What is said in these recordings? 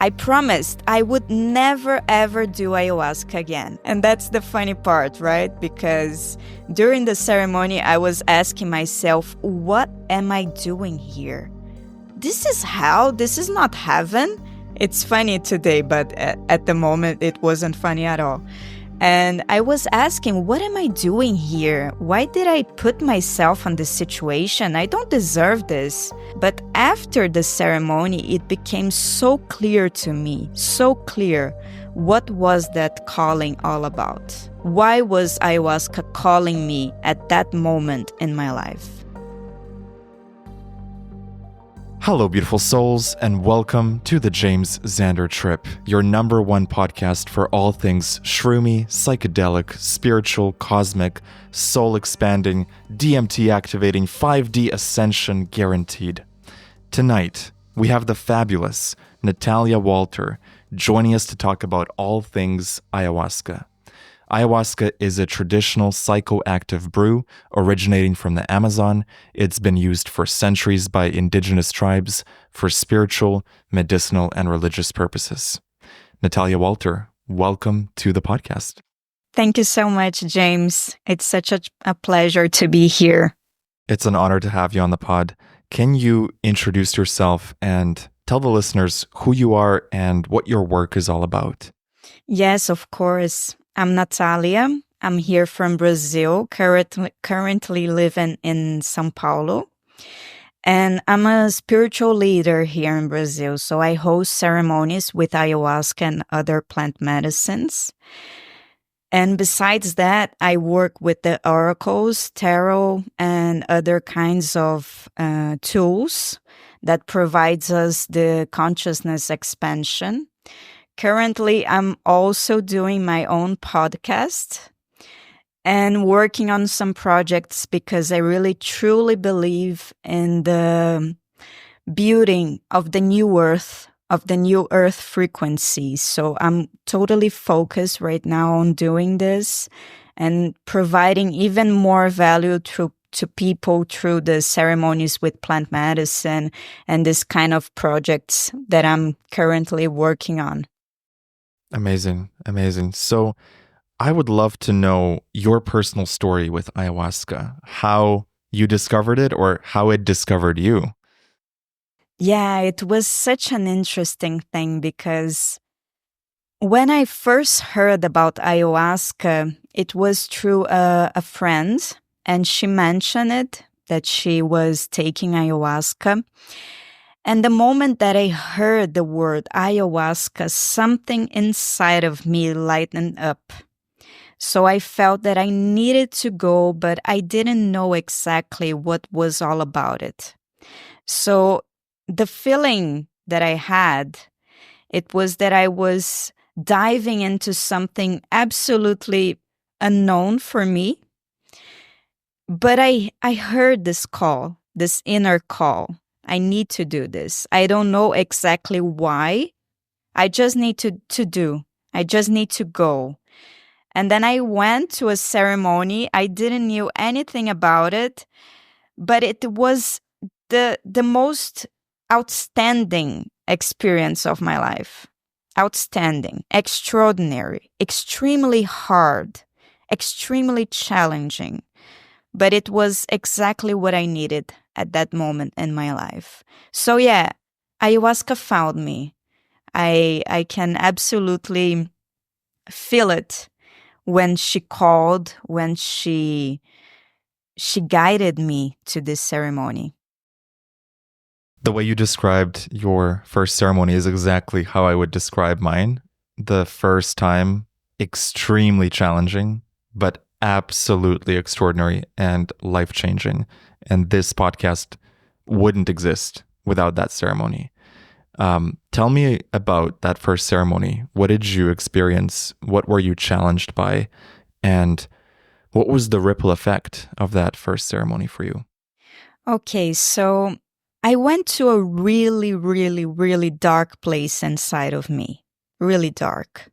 I promised I would never ever do ayahuasca again. And that's the funny part, right? Because during the ceremony, I was asking myself, what am I doing here? This is hell. This is not heaven. It's funny today, but at the moment, it wasn't funny at all. And I was asking, what am I doing here? Why did I put myself in this situation? I don't deserve this. But after the ceremony, it became so clear to me, so clear. What was that calling all about? Why was ayahuasca calling me at that moment in my life? Hello, beautiful souls, and welcome to the James Xander Trip, your number one podcast for all things shroomy, psychedelic, spiritual, cosmic, soul-expanding, DMT-activating, 5D ascension guaranteed. Tonight, we have the fabulous Natalia Walter joining us to talk about all things ayahuasca. Ayahuasca is a traditional psychoactive brew originating from the Amazon. It's been used for centuries by indigenous tribes for spiritual, medicinal, and religious purposes. Natalia Walter, welcome to the podcast. Thank you so much, James. It's such a pleasure to be here. It's an honor to have you on the pod. Can you introduce yourself and tell the listeners who you are and what your work is all about? Yes, of course. I'm Natalia. I'm here from Brazil, currently living in São Paulo. And I'm a spiritual leader here in Brazil. So I host ceremonies with ayahuasca and other plant medicines. And besides that, I work with the oracles, tarot, and other kinds of tools that provides us the consciousness expansion. Currently, I'm also doing my own podcast and working on some projects because I really truly believe in the building of the new earth, frequency. So I'm totally focused right now on doing this and providing even more value to people through the ceremonies with plant medicine and this kind of projects that I'm currently working on. Amazing, amazing. So I would love to know your personal story with ayahuasca, how you discovered it or how it discovered you. Yeah, it was such an interesting thing because when I first heard about ayahuasca, it was through a friend, and she mentioned it, that she was taking ayahuasca. And the moment that I heard the word ayahuasca, something inside of me lightened up. So I felt that I needed to go, but I didn't know exactly what was all about it. So the feeling that I had, it was that I was diving into something absolutely unknown for me. But I heard this call, this inner call. I need to do this. I don't know exactly why. I just need to do. I just need to go. And then I went to a ceremony. I didn't know anything about it, but it was the most outstanding experience of my life. Outstanding, extraordinary, extremely hard, extremely challenging. But it was exactly what I needed at that moment in my life. So yeah, ayahuasca found me. I can absolutely feel it when she called, when she guided me to this ceremony. The way you described your first ceremony is exactly how I would describe mine. The first time, extremely challenging, but absolutely extraordinary and life-changing. And this podcast wouldn't exist without that ceremony. Tell me about that first ceremony. What did you experience? What were you challenged by? And what was the ripple effect of that first ceremony for you? Okay, so I went to a really, really, really dark place inside of me. Really dark.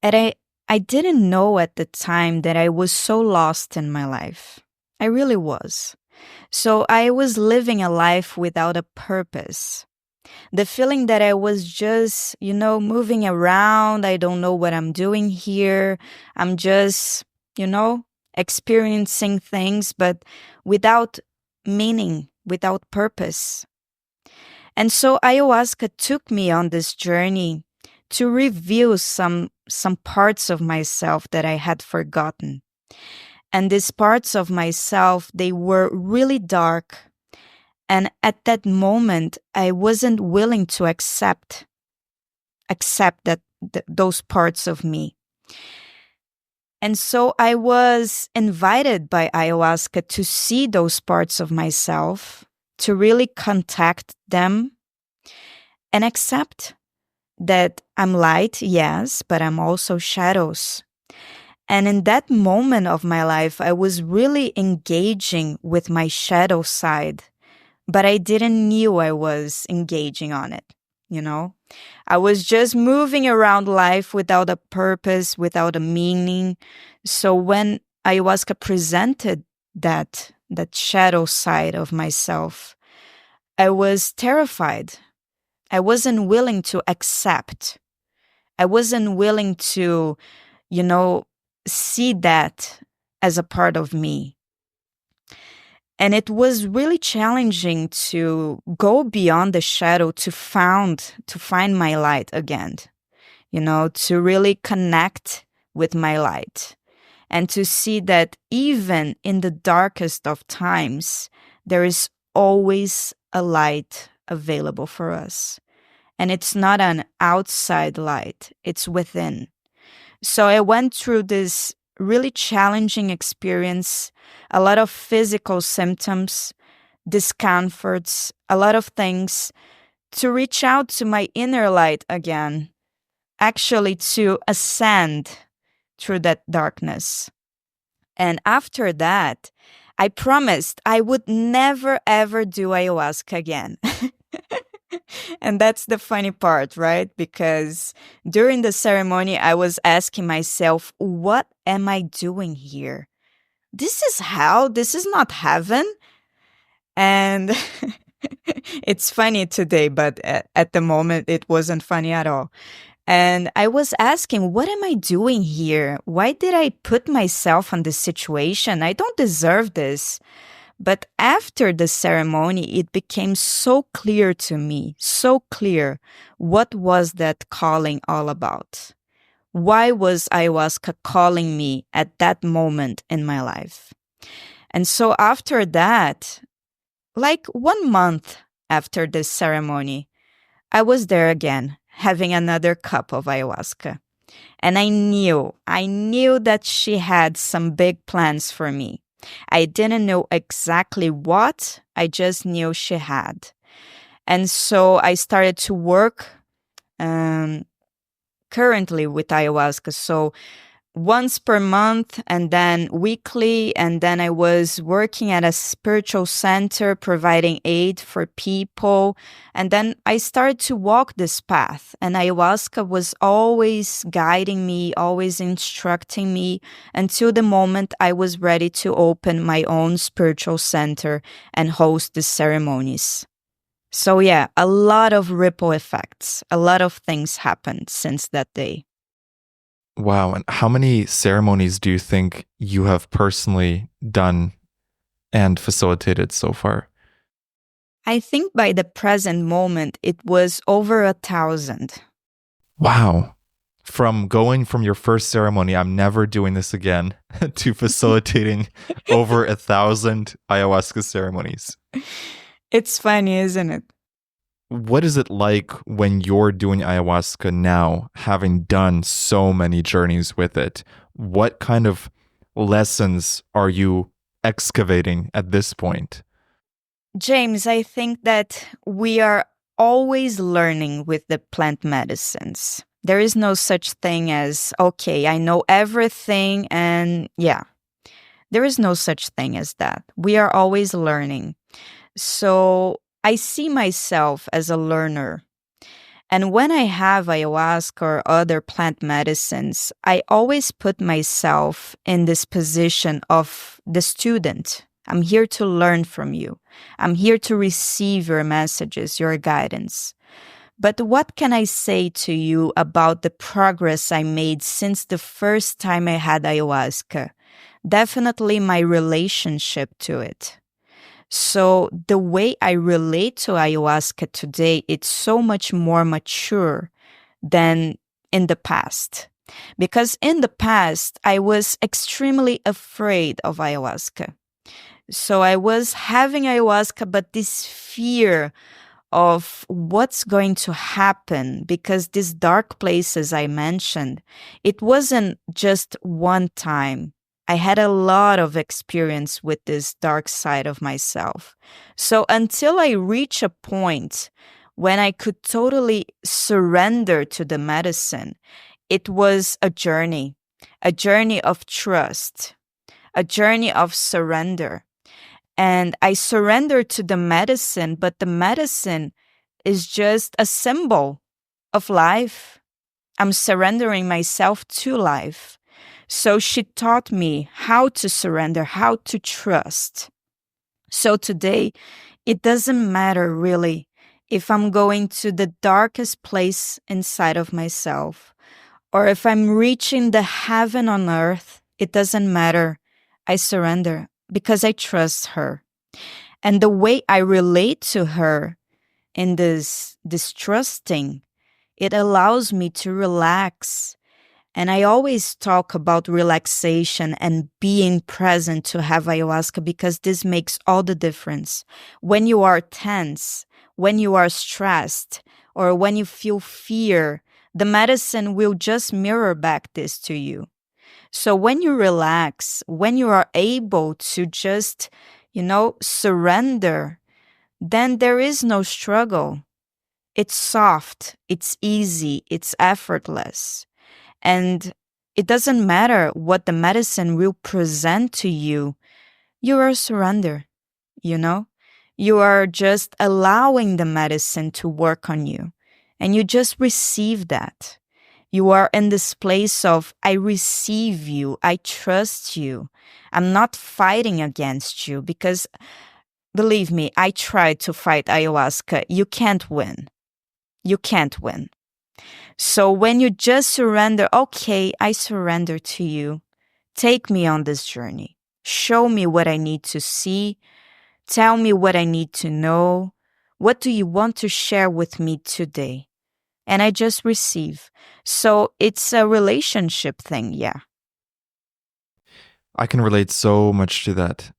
And I didn't know at the time that I was so lost in my life. I really was. So I was living a life without a purpose. The feeling that I was just, moving around. I don't know what I'm doing here. I'm just, experiencing things, but without meaning, without purpose. And so ayahuasca took me on this journey to reveal some parts of myself that I had forgotten. And these parts of myself, they were really dark. And at that moment, I wasn't willing to accept that those parts of me. And so I was invited by ayahuasca to see those parts of myself, to really contact them and accept that I'm light, yes, but I'm also shadows. And in that moment of my life, I was really engaging with my shadow side, but I didn't knew I was engaging on it, I was just moving around life without a purpose, without a meaning. So when ayahuasca presented that shadow side of myself, I was terrified. I wasn't willing to accept. I wasn't willing to, see that as a part of me. And it was really challenging to go beyond the shadow to find my light again, to really connect with my light and to see that even in the darkest of times, there is always a light available for us. And it's not an outside light, it's within. So I went through this really challenging experience, a lot of physical symptoms, discomforts, a lot of things to reach out to my inner light again, actually to ascend through that darkness. And after that, I promised I would never ever do ayahuasca again. And that's the funny part, right? Because during the ceremony, I was asking myself, what am I doing here? This is hell. This is not heaven. And it's funny today, but at the moment, it wasn't funny at all. And I was asking, what am I doing here? Why did I put myself in this situation? I don't deserve this. But after the ceremony, it became so clear to me, so clear, what was that calling all about? Why was ayahuasca calling me at that moment in my life? And so after that, like 1 month after this ceremony, I was there again, having another cup of ayahuasca. And I knew that she had some big plans for me. I didn't know exactly what, I just knew she had. And so I started to work currently with ayahuasca. So once per month and then weekly. And then I was working at a spiritual center, providing aid for people. And then I started to walk this path. And ayahuasca was always guiding me, always instructing me until the moment I was ready to open my own spiritual center and host the ceremonies. So yeah, a lot of ripple effects, a lot of things happened since that day. Wow. And how many ceremonies do you think you have personally done and facilitated so far? I think by the present moment, it was over 1,000. Wow. From going from your first ceremony, I'm never doing this again, to facilitating over 1,000 ayahuasca ceremonies. It's funny, isn't it? What is it like when you're doing ayahuasca now, having done so many journeys with it? What kind of lessons are you excavating at this point? James, I think that we are always learning with the plant medicines. There is no such thing as, okay, I know everything and yeah. There is no such thing as that. We are always learning. So I see myself as a learner. And when I have ayahuasca or other plant medicines, I always put myself in this position of the student. I'm here to learn from you. I'm here to receive your messages, your guidance. But what can I say to you about the progress I made since the first time I had ayahuasca? Definitely my relationship to it. So the way I relate to ayahuasca today, it's so much more mature than in the past. Because in the past, I was extremely afraid of ayahuasca. So I was having ayahuasca, but this fear of what's going to happen, because these dark places I mentioned, it wasn't just one time. I had a lot of experience with this dark side of myself. So until I reach a point when I could totally surrender to the medicine, it was a journey of trust, a journey of surrender. And I surrender to the medicine, but the medicine is just a symbol of life. I'm surrendering myself to life. So she taught me how to surrender, how to trust. So today, it doesn't matter really if I'm going to the darkest place inside of myself or if I'm reaching the heaven on earth. It doesn't matter. I surrender because I trust her. And the way I relate to her in this trusting, it allows me to relax. And I always talk about relaxation and being present to have ayahuasca because this makes all the difference. When you are tense, when you are stressed, or when you feel fear, the medicine will just mirror back this to you. So when you relax, when you are able to just, surrender, then there is no struggle. It's soft, it's easy, it's effortless. And it doesn't matter what the medicine will present to you. You are surrender, you know? You are just allowing the medicine to work on you. And you just receive that. You are in this place of, I receive you, I trust you. I'm not fighting against you because, believe me, I tried to fight ayahuasca. You can't win. You can't win. So when you just surrender, okay, I surrender to you. Take me on this journey. Show me what I need to see. Tell me what I need to know. What do you want to share with me today? And I just receive. So it's a relationship thing, yeah. I can relate so much to that.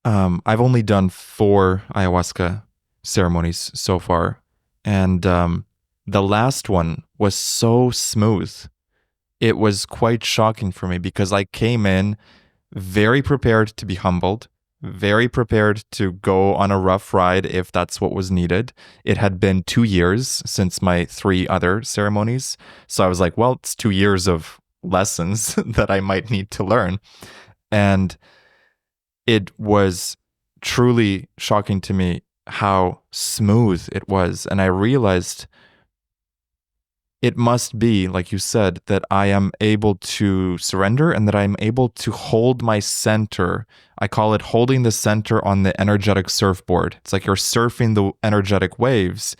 I've only done 4 ayahuasca ceremonies so far. And the last one was so smooth. It was quite shocking for me because I came in very prepared to be humbled, very prepared to go on a rough ride if that's what was needed. It had been 2 years since my 3 other ceremonies. So I was like, well, it's 2 years of lessons that I might need to learn. And it was truly shocking to me how smooth it was. And I realized it must be, like you said, that I am able to surrender and that I'm able to hold my center. I call it holding the center on the energetic surfboard. It's like you're surfing the energetic waves.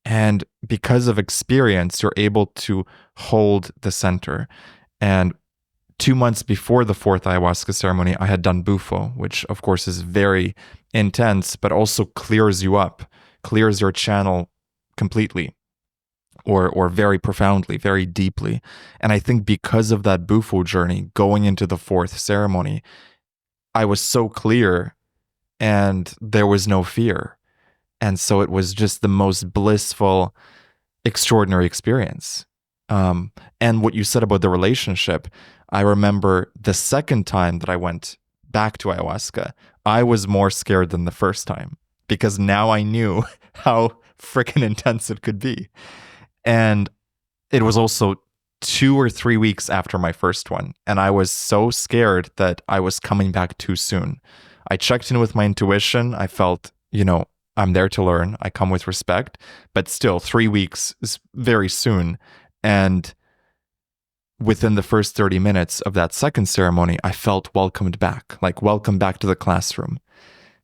And because of experience, you're able to hold the center. And 2 months before the 4th ayahuasca ceremony, I had done bufo, which of course is very intense, but also clears you up, clears your channel completely. Or very profoundly, very deeply. And I think because of that bufo journey, going into the 4th ceremony, I was so clear and there was no fear. And so it was just the most blissful, extraordinary experience. And what you said about the relationship, I remember the second time that I went back to ayahuasca, I was more scared than the first time because now I knew how freaking intense it could be. And it was also 2 or 3 weeks after my first one. And I was so scared that I was coming back too soon. I checked in with my intuition. I felt, I'm there to learn. I come with respect. But still, 3 weeks is very soon. And within the first 30 minutes of that second ceremony, I felt welcomed back, like welcome back to the classroom.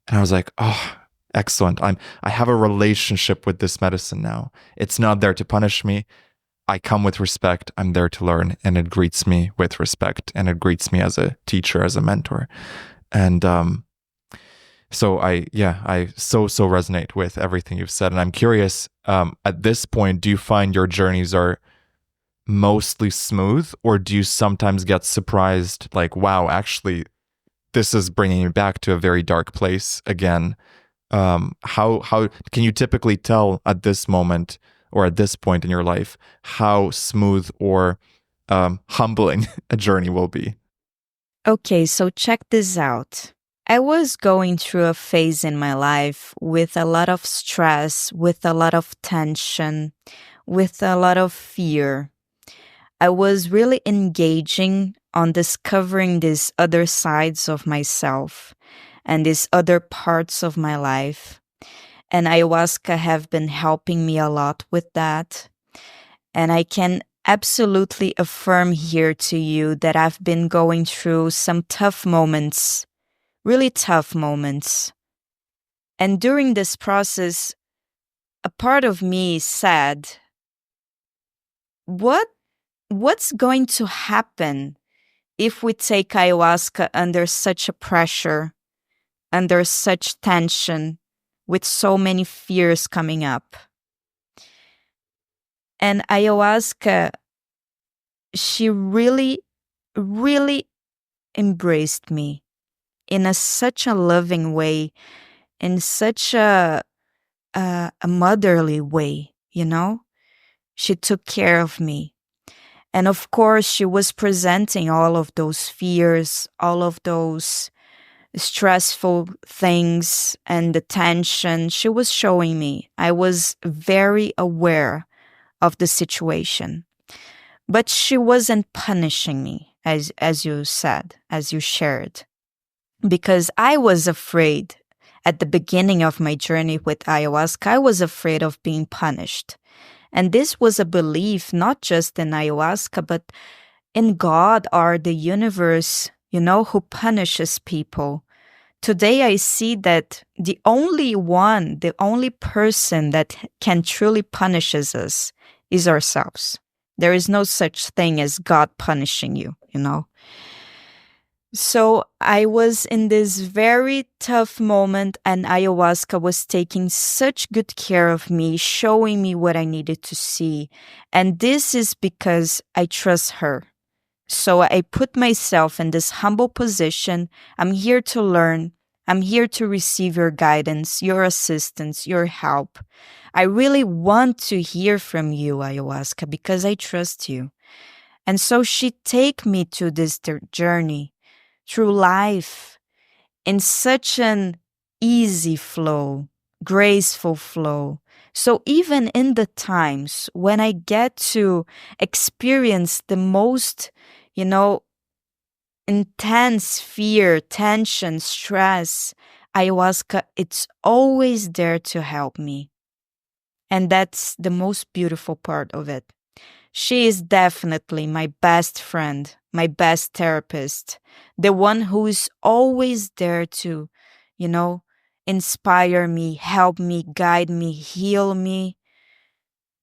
And I was like, oh, excellent. I have a relationship with this medicine now. It's not there to punish me. I come with respect. I'm there to learn, and it greets me with respect, and it greets me as a teacher, as a mentor. And so I so resonate with everything you've said. And I'm curious, at this point, do you find your journeys are mostly smooth, or do you sometimes get surprised, like, wow, actually, this is bringing me back to a very dark place again? How can you typically tell at this moment or at this point in your life how smooth or humbling a journey will be? Okay, so check this out. I was going through a phase in my life with a lot of stress, with a lot of tension, with a lot of fear. I was really engaging on discovering these other sides of myself and these other parts of my life. And ayahuasca have been helping me a lot with that. And I can absolutely affirm here to you that I've been going through some tough moments, really tough moments. And during this process, a part of me said, what's going to happen if we take ayahuasca under such a pressure, under such tension, with so many fears coming up? And ayahuasca, she really, really embraced me in such a loving way, in such a motherly way, you know? She took care of me. And of course, she was presenting all of those fears, all of those stressful things and the tension. She was showing me. I was very aware of the situation. But she wasn't punishing me, as you said, as you shared. Because I was afraid at the beginning of my journey with ayahuasca, I was afraid of being punished. And this was a belief not just in ayahuasca, but in God or the universe, you know, who punishes people. Today I see that the only person that can truly punishes us is ourselves. There is no such thing as God punishing you, you know? So I was in this very tough moment, and ayahuasca was taking such good care of me, showing me what I needed to see. And this is because I trust her. So I put myself in this humble position. I'm here to learn. I'm here to receive your guidance, your assistance, your help. I really want to hear from you, ayahuasca, because I trust you. And so she take me to this journey through life in such an easy flow, graceful flow. So even in the times when I get to experience the most, you know, intense fear, tension, stress, ayahuasca, it's always there to help me. And that's the most beautiful part of it. She is definitely my best friend, my best therapist, the one who is always there to, you know, inspire me, help me, guide me, heal me,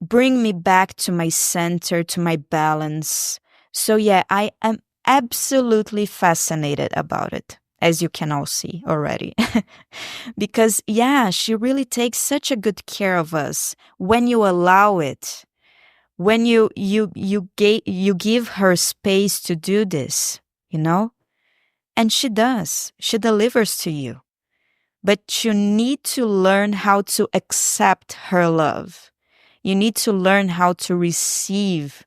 bring me back to my center, to my balance. So yeah, I am absolutely fascinated about it, as you can all see already. Because yeah, she really takes such a good care of us when you allow it. When you give her space to do this, you know? And she does. She delivers to you. But you need to learn how to accept her love. You need to learn how to receive,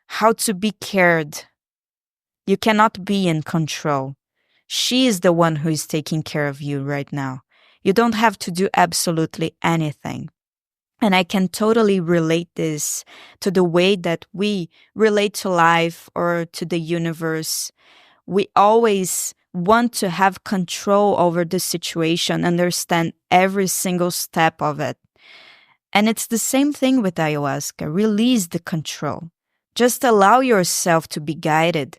how to be cared. You cannot be in control. She is the one who is taking care of you right now. You don't have to do absolutely anything. And I can totally relate this to the way that we relate to life or to the universe. We always want to have control over the situation, understand every single step of it. And it's the same thing with ayahuasca. Release the control. Just allow yourself to be guided.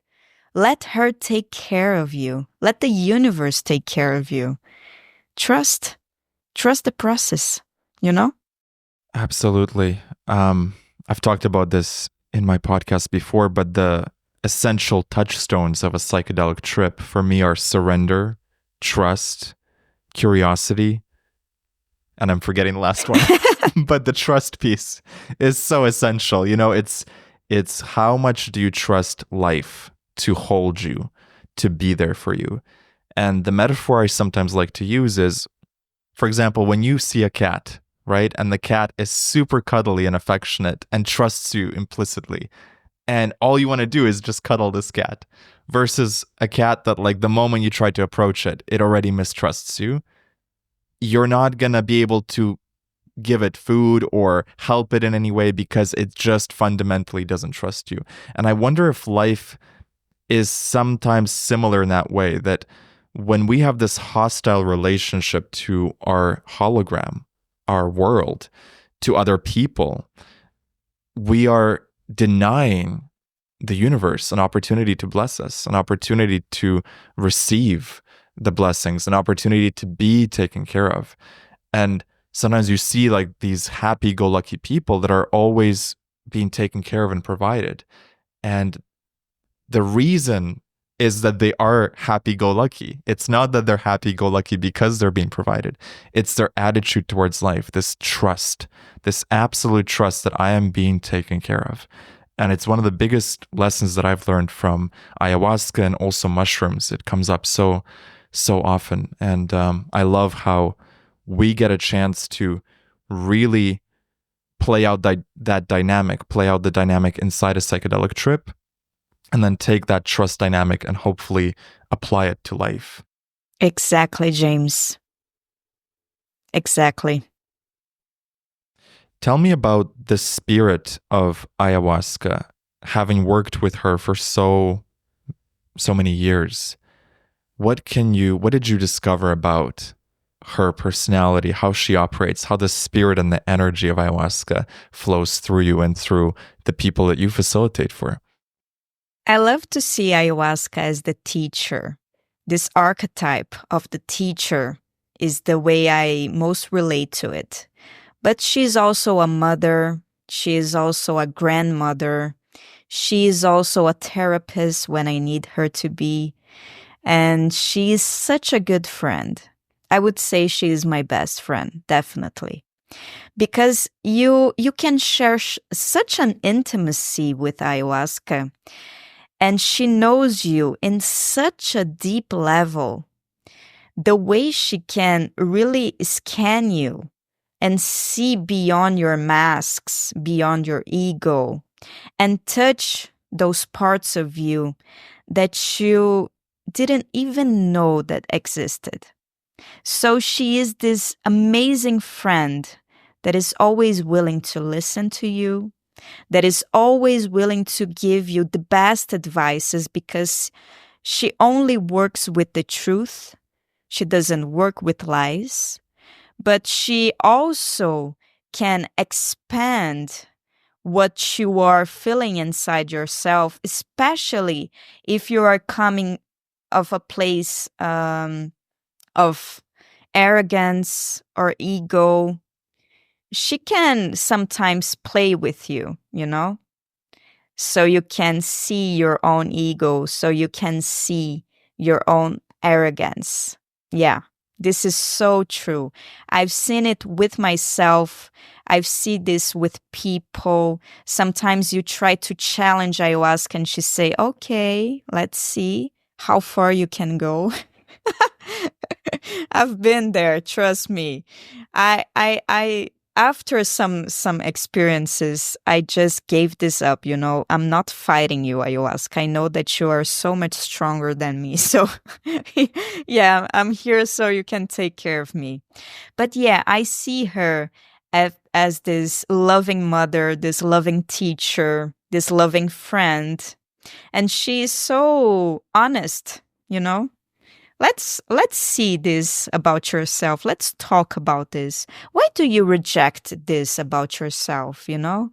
Let her take care of you. Let the universe take care of you. Trust. Trust the process, you know? Absolutely. I've talked about this in my podcast before, but the essential touchstones of a psychedelic trip for me are surrender, trust, curiosity, and I'm forgetting the last one. But the trust piece is so essential. You know, it's how much do you trust life to hold you, to be there for you? And the metaphor I sometimes like to use is, for example, when you see a cat, right? And the cat is super cuddly and affectionate and trusts you implicitly. And all you want to do is just cuddle this cat versus a cat that, like, the moment you try to approach it, it already mistrusts you. You're not going to be able to give it food or help it in any way because it just fundamentally doesn't trust you. And I wonder if life is sometimes similar in that way, that when we have this hostile relationship to our hologram, our world, to other people, we are denying the universe an opportunity to bless us, an opportunity to receive the blessings, an opportunity to be taken care of. And sometimes you see like these happy-go-lucky people that are always being taken care of and provided. And the reason is that they are happy-go-lucky. It's not that they're happy-go-lucky because they're being provided. It's their attitude towards life, this trust, this absolute trust that I am being taken care of. And it's one of the biggest lessons that I've learned from ayahuasca and also mushrooms. It comes up so often. And I love how we get a chance to really play out that dynamic, play out the dynamic inside a psychedelic trip, and then take that trust dynamic and hopefully apply it to life. Exactly, James. Exactly. Tell me about the spirit of ayahuasca, having worked with her for so many years. What did you discover about her personality, how she operates, how the spirit and the energy of ayahuasca flows through you and through the people that you facilitate for? I love to see ayahuasca as the teacher. This archetype of the teacher is the way I most relate to it. But she's also a mother. She is also a grandmother. She is also a therapist when I need her to be. And she is such a good friend. I would say she is my best friend, definitely. Because you can share such an intimacy with ayahuasca. And she knows you in such a deep level. The way she can really scan you and see beyond your masks, beyond your ego, and touch those parts of you that you didn't even know that existed. So she is this amazing friend that is always willing to listen to you, that is always willing to give you the best advices because she only works with the truth. She doesn't work with lies, but she also can expand what you are feeling inside yourself, especially if you are coming of a place of arrogance or ego. She can sometimes play with you, you know? So you can see your own ego, so you can see your own arrogance. Yeah, this is so true. I've seen it with myself. I've seen this with people. Sometimes you try to challenge ayahuasca and she say, okay, let's see how far you can go. I've been there, trust me. I after some experiences, I just gave this up, you know. I'm not fighting you, ayahuasca. I know that you are so much stronger than me. So yeah, I'm here so you can take care of me. But yeah, I see her as this loving mother, this loving teacher, this loving friend. And she is so honest, you know. Let's see this about yourself. Let's talk about this. Why do you reject this about yourself, you know?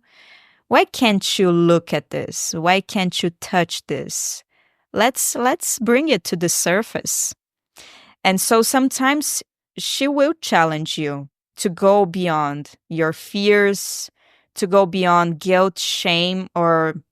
Why can't you look at this? Why can't you touch this? Let's bring it to the surface. And so sometimes she will challenge you to go beyond your fears, to go beyond guilt, shame, or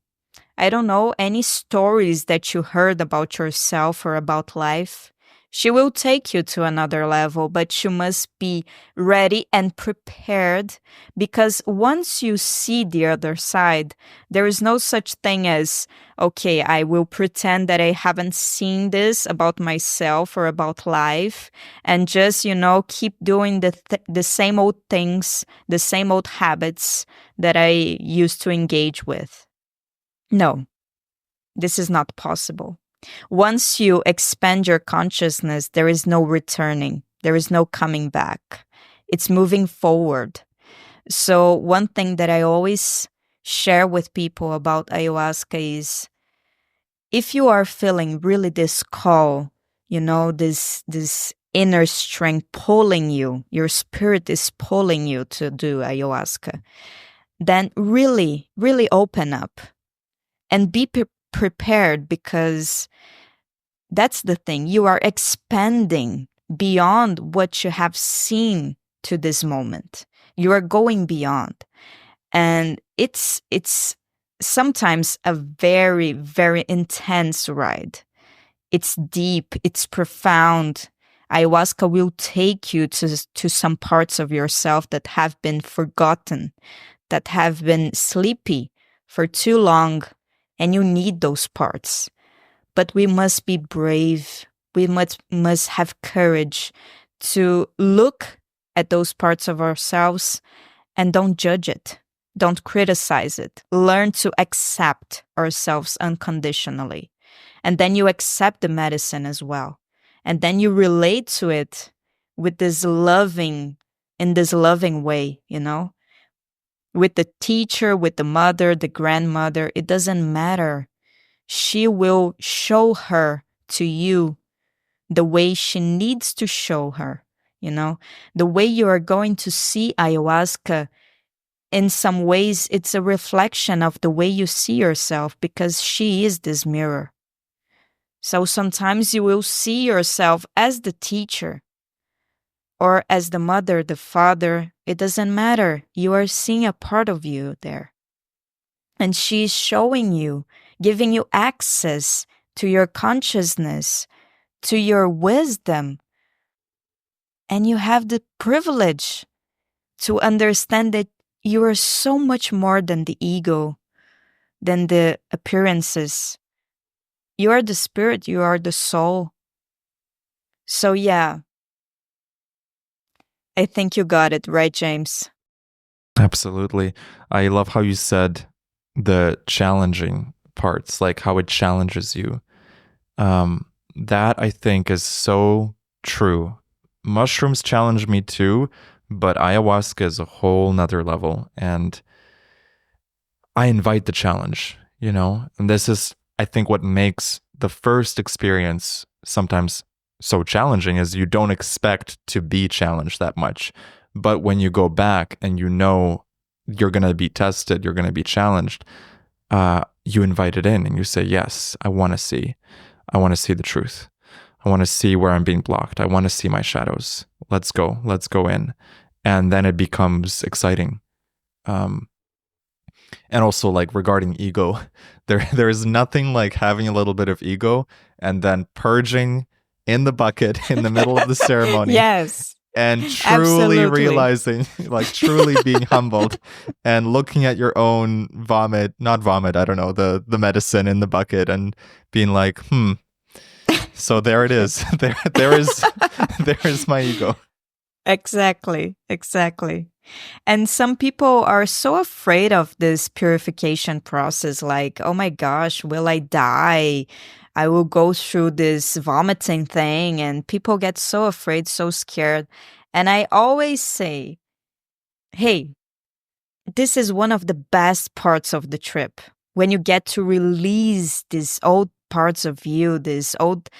I don't know, any stories that you heard about yourself or about life. She will take you to another level, but you must be ready and prepared, because once you see the other side, there is no such thing as, okay, I will pretend that I haven't seen this about myself or about life and just, keep doing the same old things, the same old habits that I used to engage with. No, this is not possible. Once you expand your consciousness, there is no returning. There is no coming back. It's moving forward. So one thing that I always share with people about ayahuasca is, if you are feeling really this call, this inner strength pulling you, your spirit is pulling you to do ayahuasca, then really, really open up and be prepared, because that's the thing. You are expanding beyond what you have seen to this moment. You are going beyond. And it's sometimes a very, very intense ride. It's deep, it's profound. Ayahuasca will take you to some parts of yourself that have been forgotten, that have been sleepy for too long, and you need those parts. But we must be brave. We must have courage to look at those parts of ourselves and don't judge it. Don't criticize it. Learn to accept ourselves unconditionally. And then you accept the medicine as well. And then you relate to it with in this loving way, with the teacher, with the mother, the grandmother. It doesn't matter. She will show her to you the way she needs to show her, the way you are going to see ayahuasca. In some ways, it's a reflection of the way you see yourself, because she is this mirror. So sometimes you will see yourself as the teacher or as the mother, the father. It doesn't matter. You are seeing a part of you there. And she's showing you, giving you access to your consciousness, to your wisdom. And you have the privilege to understand that you are so much more than the ego, than the appearances. You are the spirit, you are the soul. So yeah, I think you got it, right, James? Absolutely. I love how you said the challenging parts, like how it challenges you. That I think is so true. Mushrooms challenge me too, but ayahuasca is a whole nother level. And I invite the challenge, and this is, I think, what makes the first experience sometimes so challenging is you don't expect to be challenged that much. But when you go back and you're going to be tested, you're going to be challenged, you invite it in and you say, yes, I want to see the truth. I want to see where I'm being blocked. I want to see my shadows. Let's go in. And then it becomes exciting. And also, like, regarding ego, there is nothing like having a little bit of ego and then purging in the bucket in the middle of the ceremony. Yes. And truly Absolutely. realizing, like, truly being humbled and looking at your own not vomit, I don't know, the medicine in the bucket and being like, so there it is. There is my ego. Exactly. And some people are so afraid of this purification process, like, oh my gosh, will I die? I will go through this vomiting thing. And people get so afraid, so scared. And I always say, hey, this is one of the best parts of the trip. When you get to release these old parts of you, this old,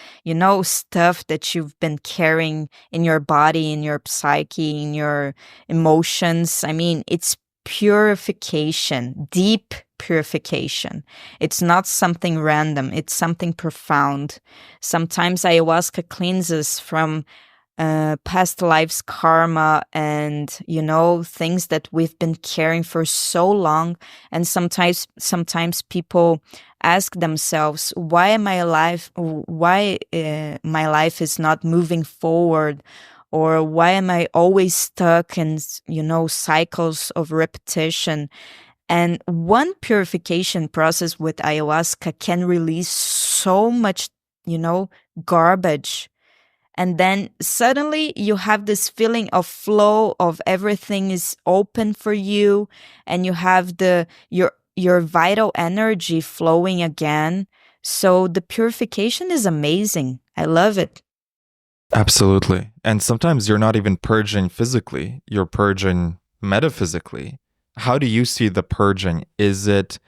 stuff that you've been carrying in your body, in your psyche, in your emotions. I mean, it's purification, deep purification. It's not something random. It's something profound. Sometimes ayahuasca cleanses from past lives karma and things that we've been carrying for so long. And sometimes people ask themselves, why my life is not moving forward, or why am I always stuck in cycles of repetition. And one purification process with ayahuasca can release so much garbage, and then suddenly you have this feeling of flow, of everything is open for you, and you have your vital energy flowing again. So the purification is amazing. I love it. Absolutely. And sometimes you're not even purging physically, you're purging metaphysically. How do you see the purging? Is it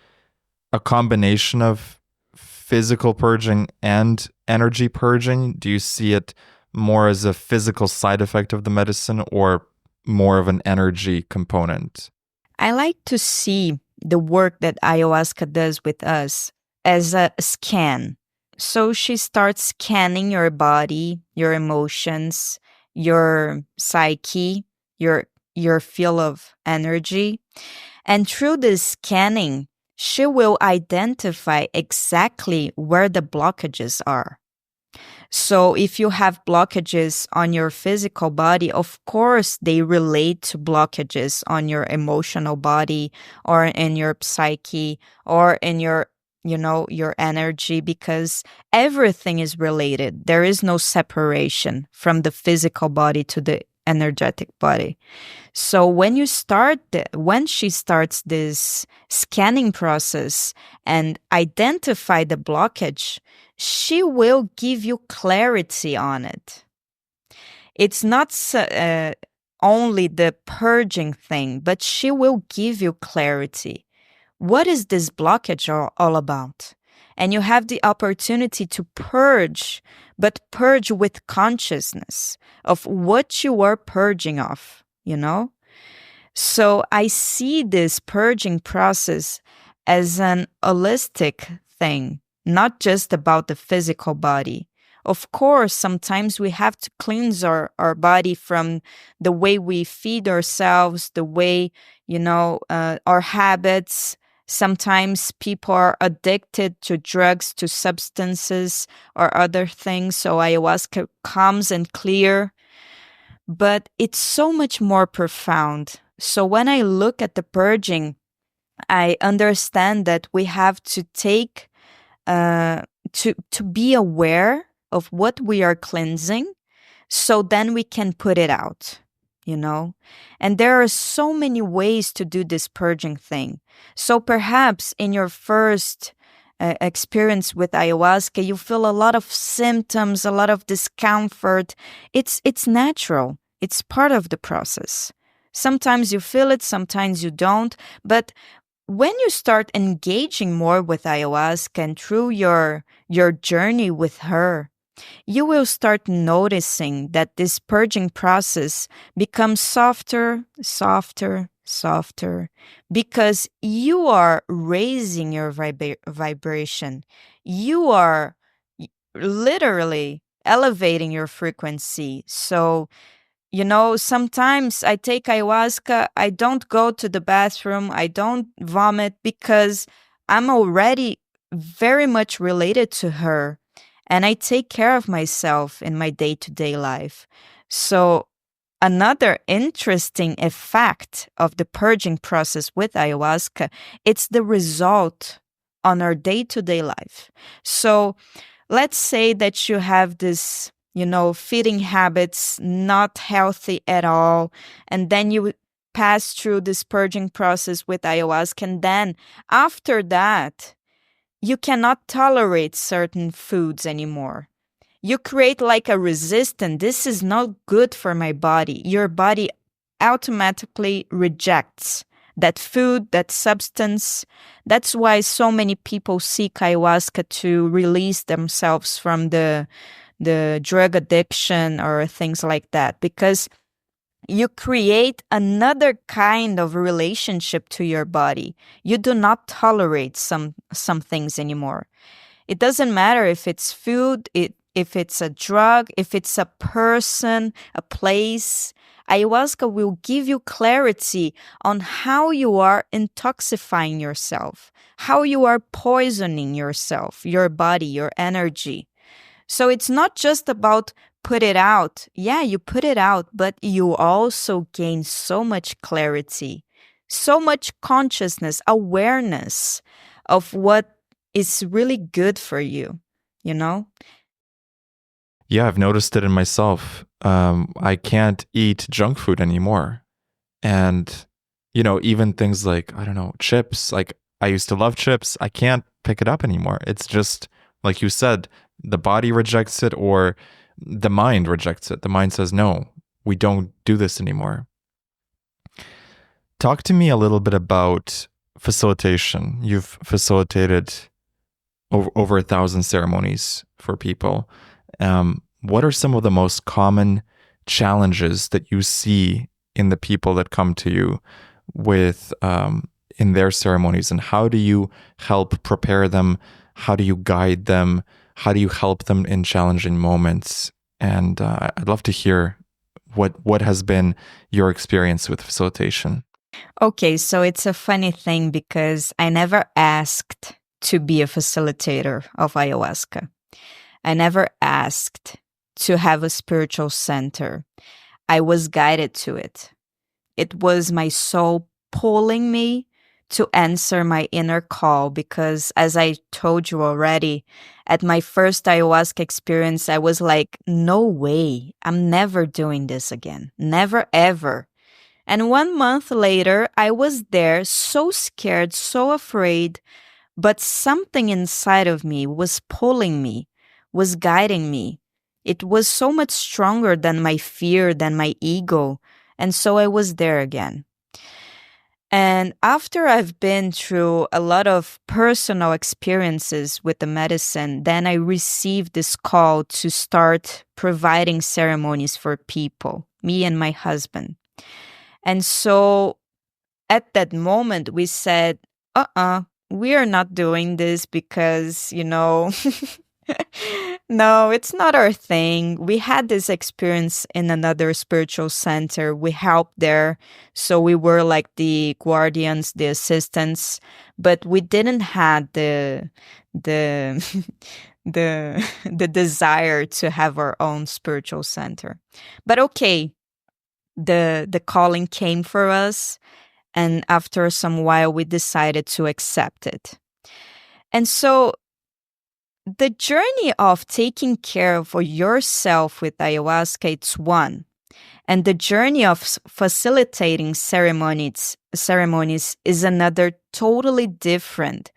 a combination of physical purging and energy purging? Do you see it more as a physical side effect of the medicine or more of an energy component? I like to see the work that ayahuasca does with us as a scan. So she starts scanning your body, your emotions, your psyche, your field of energy. And through this scanning, she will identify exactly where the blockages are. So if you have blockages on your physical body, of course, they relate to blockages on your emotional body or in your psyche or in your energy, because everything is related. There is no separation from the physical body to the energetic body. So when she starts this scanning process and identify the blockage, she will give you clarity on it. It's not only the purging thing, but she will give you clarity. What is this blockage all about? And you have the opportunity to purge, but purge with consciousness of what you are purging of, So I see this purging process as an holistic thing, not just about the physical body. Of course, sometimes we have to cleanse our body from the way we feed ourselves, the way, our habits. Sometimes people are addicted to drugs, to substances, or other things. So ayahuasca comes and clear. But it's so much more profound. So when I look at the purging, I understand that we have to take to be aware of what we are cleansing, so then we can put it out, And there are so many ways to do this purging thing. So perhaps in your first experience with ayahuasca, you feel a lot of symptoms, a lot of discomfort. It's natural. It's part of the process. Sometimes you feel it, sometimes you don't. But when you start engaging more with ayahuasca and through your journey with her, you will start noticing that this purging process becomes softer, softer, softer, because you are raising your vibration. You are literally elevating your frequency. So, sometimes I take ayahuasca, I don't go to the bathroom, I don't vomit, because I'm already very much related to her. And I take care of myself in my day-to-day life. So another interesting effect of the purging process with ayahuasca, it's the result on our day-to-day life. So let's say that you have this, feeding habits, not healthy at all, and then you pass through this purging process with ayahuasca, and then after that, you cannot tolerate certain foods anymore. You create like a resistance. This is not good for my body. Your body automatically rejects that food, that substance. That's why so many people seek ayahuasca to release themselves from the drug addiction or things like that, because you create another kind of relationship to your body. You do not tolerate some things anymore. It doesn't matter if it's food, if it's a drug, if it's a person, a place. Ayahuasca will give you clarity on how you are intoxifying yourself, how you are poisoning yourself, your body, your energy. So it's not just about put it out. Yeah, you put it out, but you also gain so much clarity, so much consciousness, awareness of what is really good for you, you know? Yeah, I've noticed it in myself. I can't eat junk food anymore. And, even things like, I don't know, chips, like I used to love chips. I can't pick it up anymore. It's just, like you said, the body rejects it or the mind rejects it. The mind says, no, we don't do this anymore. Talk to me a little bit about facilitation. You've facilitated over 1,000 ceremonies for people. What are some of the most common challenges that you see in the people that come to you with in their ceremonies, and how do you help prepare them? How do you guide them? How do you help them in challenging moments? And I'd love to hear what has been your experience with facilitation. Okay, so it's a funny thing because I never asked to be a facilitator of ayahuasca. I never asked to have a spiritual center. I was guided to it. It was my soul pulling me to answer my inner call because, as I told you already, at my first ayahuasca experience, I was like, no way, I'm never doing this again. Never, ever. And 1 month later, I was there so scared, so afraid, but something inside of me was pulling me, was guiding me. It was so much stronger than my fear, than my ego. And so I was there again. And after I've been through a lot of personal experiences with the medicine, then I received this call to start providing ceremonies for people, me and my husband. And so at that moment, we said, we are not doing this because, no, it's not our thing. We had this experience in another spiritual center. We helped there. So we were like the guardians, the assistants, but we didn't have the the desire to have our own spiritual center. But okay, the calling came for us, and after some while we decided to accept it. And so the journey of taking care of yourself with ayahuasca, it's one. And the journey of facilitating ceremonies is another, totally different,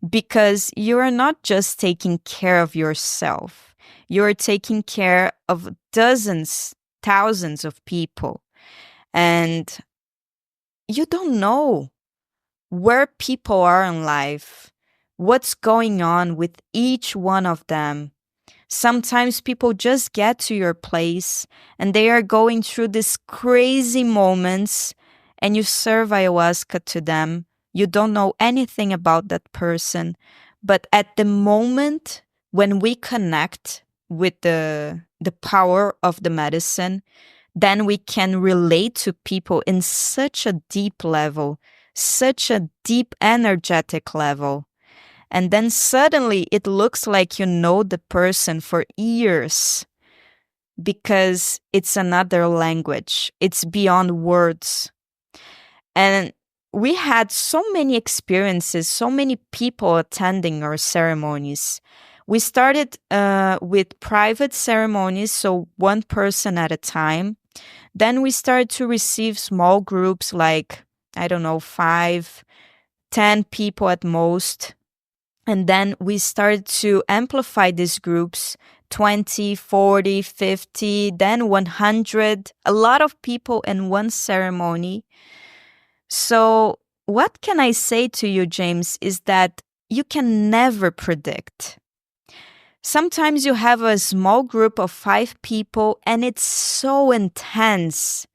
because you are not just taking care of yourself. You are taking care of dozens, thousands of people. And you don't know where people are in life, what's going on with each one of them. Sometimes people just get to your place and they are going through these crazy moments, and you serve ayahuasca to them. You don't know anything about that person. But at the moment when we connect with the power of the medicine, then we can relate to people in such a deep level, such a deep energetic level. And then suddenly it looks like you know the person for years because it's another language. It's beyond words. And we had so many experiences, so many people attending our ceremonies. We started with private ceremonies, so one person at a time. Then we started to receive small groups like, 5, 10 people at most. And then we started to amplify these groups, 20, 40, 50, then 100, a lot of people in one ceremony. So what can I say to you, James, is that you can never predict. Sometimes you have a small group of 5 people and it's so intense.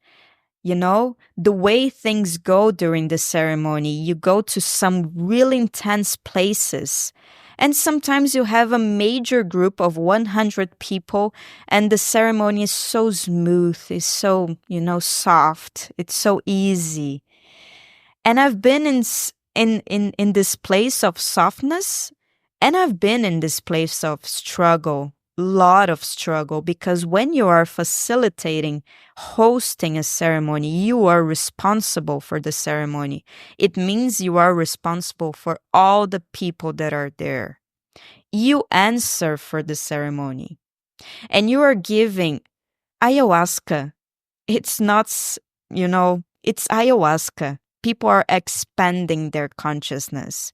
The way things go during the ceremony, you go to some really intense places And sometimes you have a major group of 100 people and the ceremony is so smooth, it's so, soft, it's so easy. And I've been in this place of softness, and I've been in this place of struggle, lot of struggle, because when you are facilitating, hosting a ceremony, you are responsible for the ceremony. It means you are responsible for all the people that are there. You answer for the ceremony, and you are giving ayahuasca. It's not, it's ayahuasca. People are expanding their consciousness.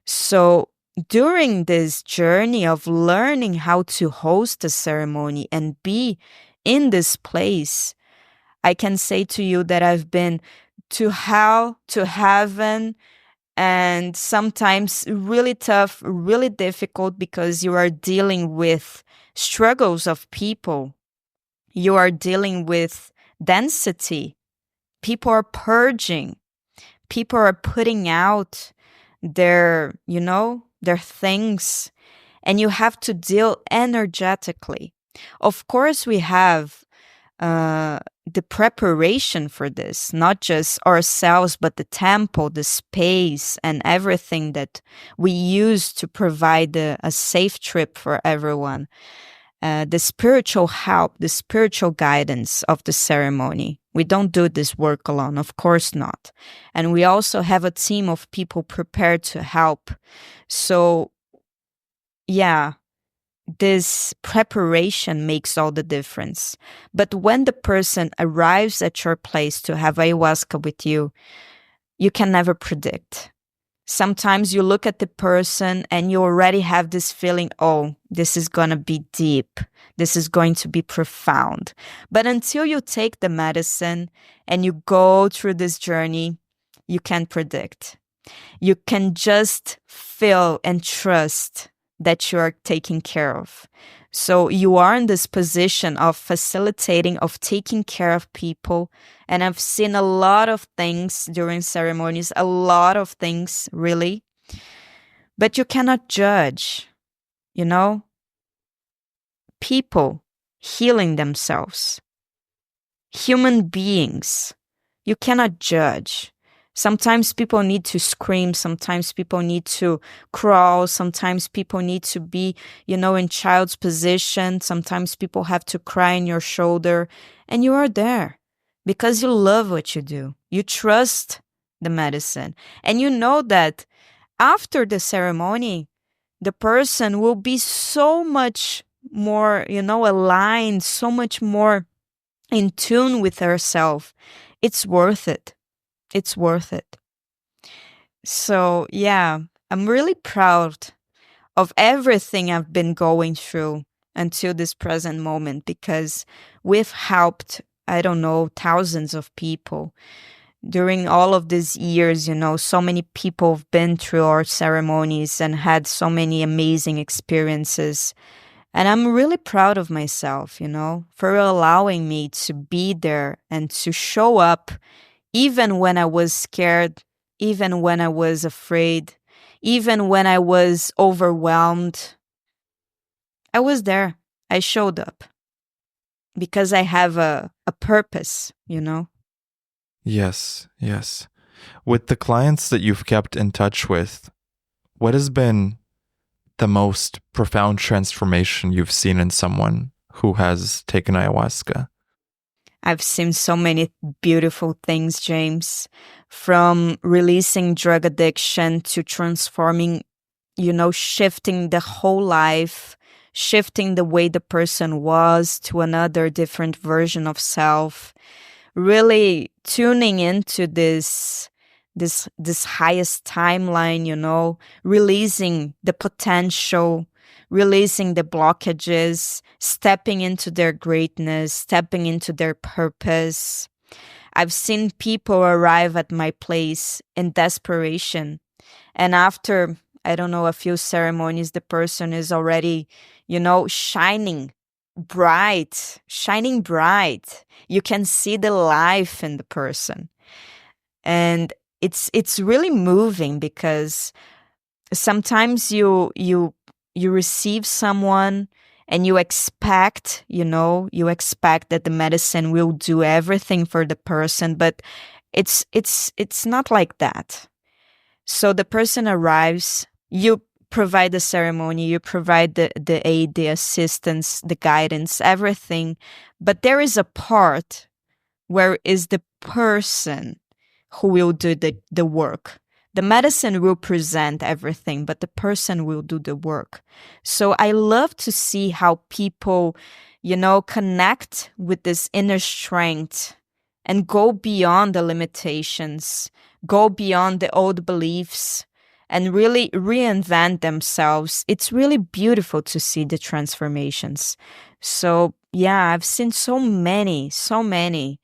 So during this journey of learning how to host a ceremony and be in this place, I can say to you that I've been to hell, to heaven, and sometimes really tough, really difficult, because you are dealing with struggles of people. You are dealing with density. People are purging. People are putting out their, their things, and you have to deal energetically. Of course, we have the preparation for this, not just ourselves, but the temple, the space, and everything that we use to provide a safe trip for everyone. The spiritual help, the spiritual guidance of the ceremony. We don't do this work alone, of course not. And we also have a team of people prepared to help. So, yeah, this preparation makes all the difference. But when the person arrives at your place to have ayahuasca with you, you can never predict. Sometimes you look at the person and you already have this feeling, oh, this is going to be deep. This is going to be profound. But until you take the medicine and you go through this journey, you can't predict. You can just feel and trust that you are taken care of. So you are in this position of facilitating, of taking care of people. And I've seen a lot of things during ceremonies, a lot of things, really. But you cannot judge, people healing themselves, human beings. You cannot judge. Sometimes people need to scream. Sometimes people need to crawl. Sometimes people need to be, in child's position. Sometimes people have to cry on your shoulder. And you are there because you love what you do. You trust the medicine. And you know that after the ceremony, the person will be so much more, aligned, so much more in tune with herself. It's worth it. It's worth it. So, yeah, I'm really proud of everything I've been going through until this present moment, because we've helped, I don't know, thousands of people. During all of these years, so many people have been through our ceremonies and had so many amazing experiences. And I'm really proud of myself, for allowing me to be there and to show up even when I was scared, even when I was afraid, even when I was overwhelmed. I was there. I showed up because I have a purpose, Yes, yes. With the clients that you've kept in touch with, what has been the most profound transformation you've seen in someone who has taken ayahuasca? I've seen so many beautiful things, James, from releasing drug addiction to transforming, shifting the whole life, shifting the way the person was to another different version of self, really tuning into this highest timeline, releasing the potential, releasing the blockages, stepping into their greatness, stepping into their purpose. I've seen people arrive at my place in desperation. And after, I don't know, a few ceremonies, the person is already, shining bright. You can see the life in the person. And it's really moving because sometimes you receive someone and you expect, you expect that the medicine will do everything for the person, but it's not like that. So the person arrives, you provide the ceremony, you provide the aid, the assistance, the guidance, everything. But there is a part where is the person who will do the work. The medicine will present everything, but the person will do the work. So I love to see how people, connect with this inner strength and go beyond the limitations, go beyond the old beliefs, and really reinvent themselves. It's really beautiful to see the transformations. So, yeah, I've seen so many, so many.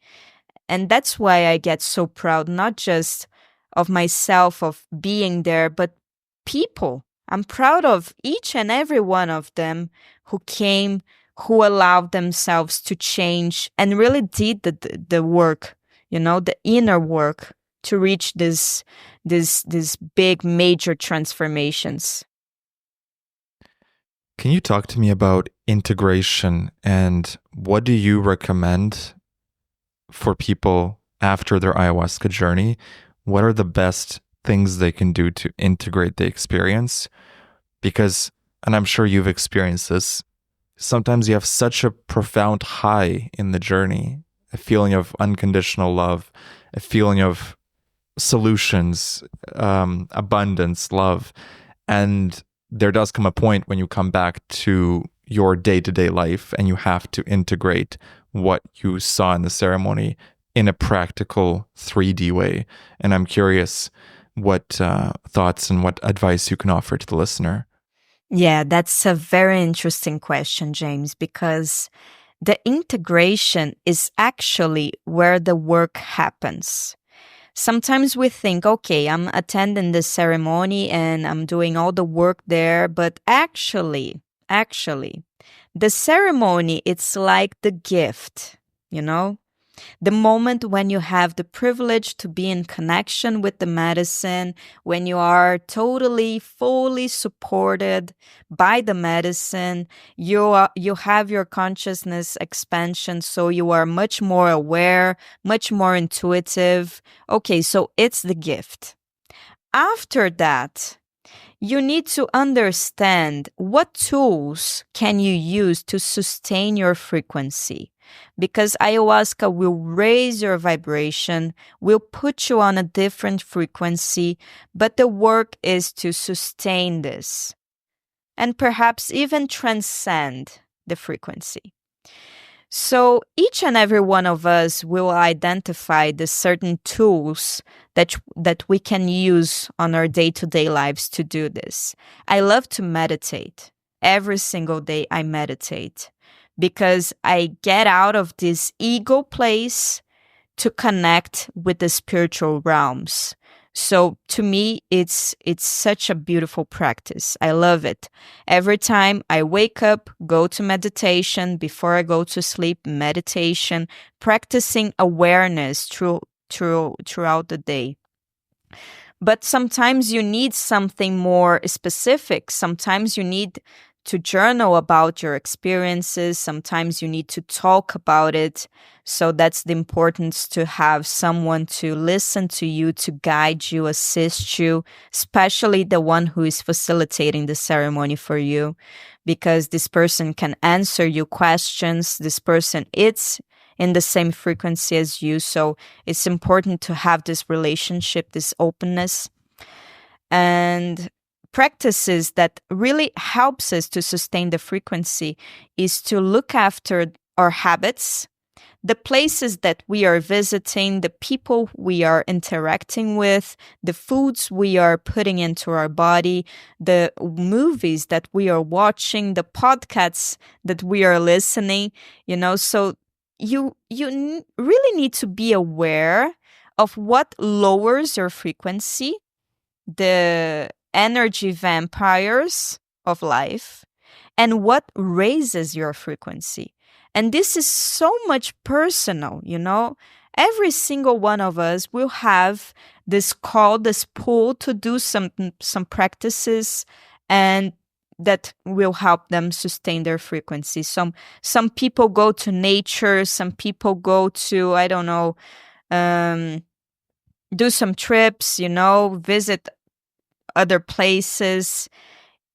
And that's why I get so proud, not just of myself, of being there, but people. I'm proud of each and every one of them who came, who allowed themselves to change and really did the work, the inner work to reach this big major transformations. Can you talk to me about integration and what do you recommend for people after their ayahuasca journey? What are the best things they can do to integrate the experience? Because, and I'm sure you've experienced this, sometimes you have such a profound high in the journey, a feeling of unconditional love, a feeling of solutions, abundance, love. And there does come a point when you come back to your day-to-day life and you have to integrate what you saw in the ceremony in a practical 3D way. And I'm curious what thoughts and what advice you can offer to the listener. Yeah, that's a very interesting question, James, because the integration is actually where the work happens. Sometimes we think, okay, I'm attending the ceremony and I'm doing all the work there, but actually, the ceremony, it's like the gift, the moment when you have the privilege to be in connection with the medicine, when you are totally, fully supported by the medicine, you have your consciousness expansion, so you are much more aware, much more intuitive. Okay, so it's the gift. After that, you need to understand what tools can you use to sustain your frequency, because ayahuasca will raise your vibration, will put you on a different frequency, but the work is to sustain this and perhaps even transcend the frequency. So each and every one of us will identify the certain tools that we can use on our day-to-day lives to do this. I love to meditate. Every single day I meditate because I get out of this ego place to connect with the spiritual realms. So to me, it's such a beautiful practice. I love it. Every time I wake up, go to meditation. Before I go to sleep, meditation, practicing awareness throughout the day. But sometimes you need something more specific. Sometimes you need to journal about your experiences. Sometimes you need to talk about it. So that's the importance to have someone to listen to you, to guide you, assist you, especially the one who is facilitating the ceremony for you, because this person can answer you questions. This person is in the same frequency as you. So it's important to have this relationship, this openness. And practices that really helps us to sustain the frequency is to look after our habits, the places that we are visiting, the people we are interacting with, the foods we are putting into our body, the movies that we are watching, the podcasts that we are listening, so you really need to be aware of what lowers your frequency, the energy vampires of life, and what raises your frequency. And this is so much personal, every single one of us will have this call, this pull to do some practices, and that will help them sustain their frequency. Some people go to nature, some people go to, I don't know, do some trips, visit other places.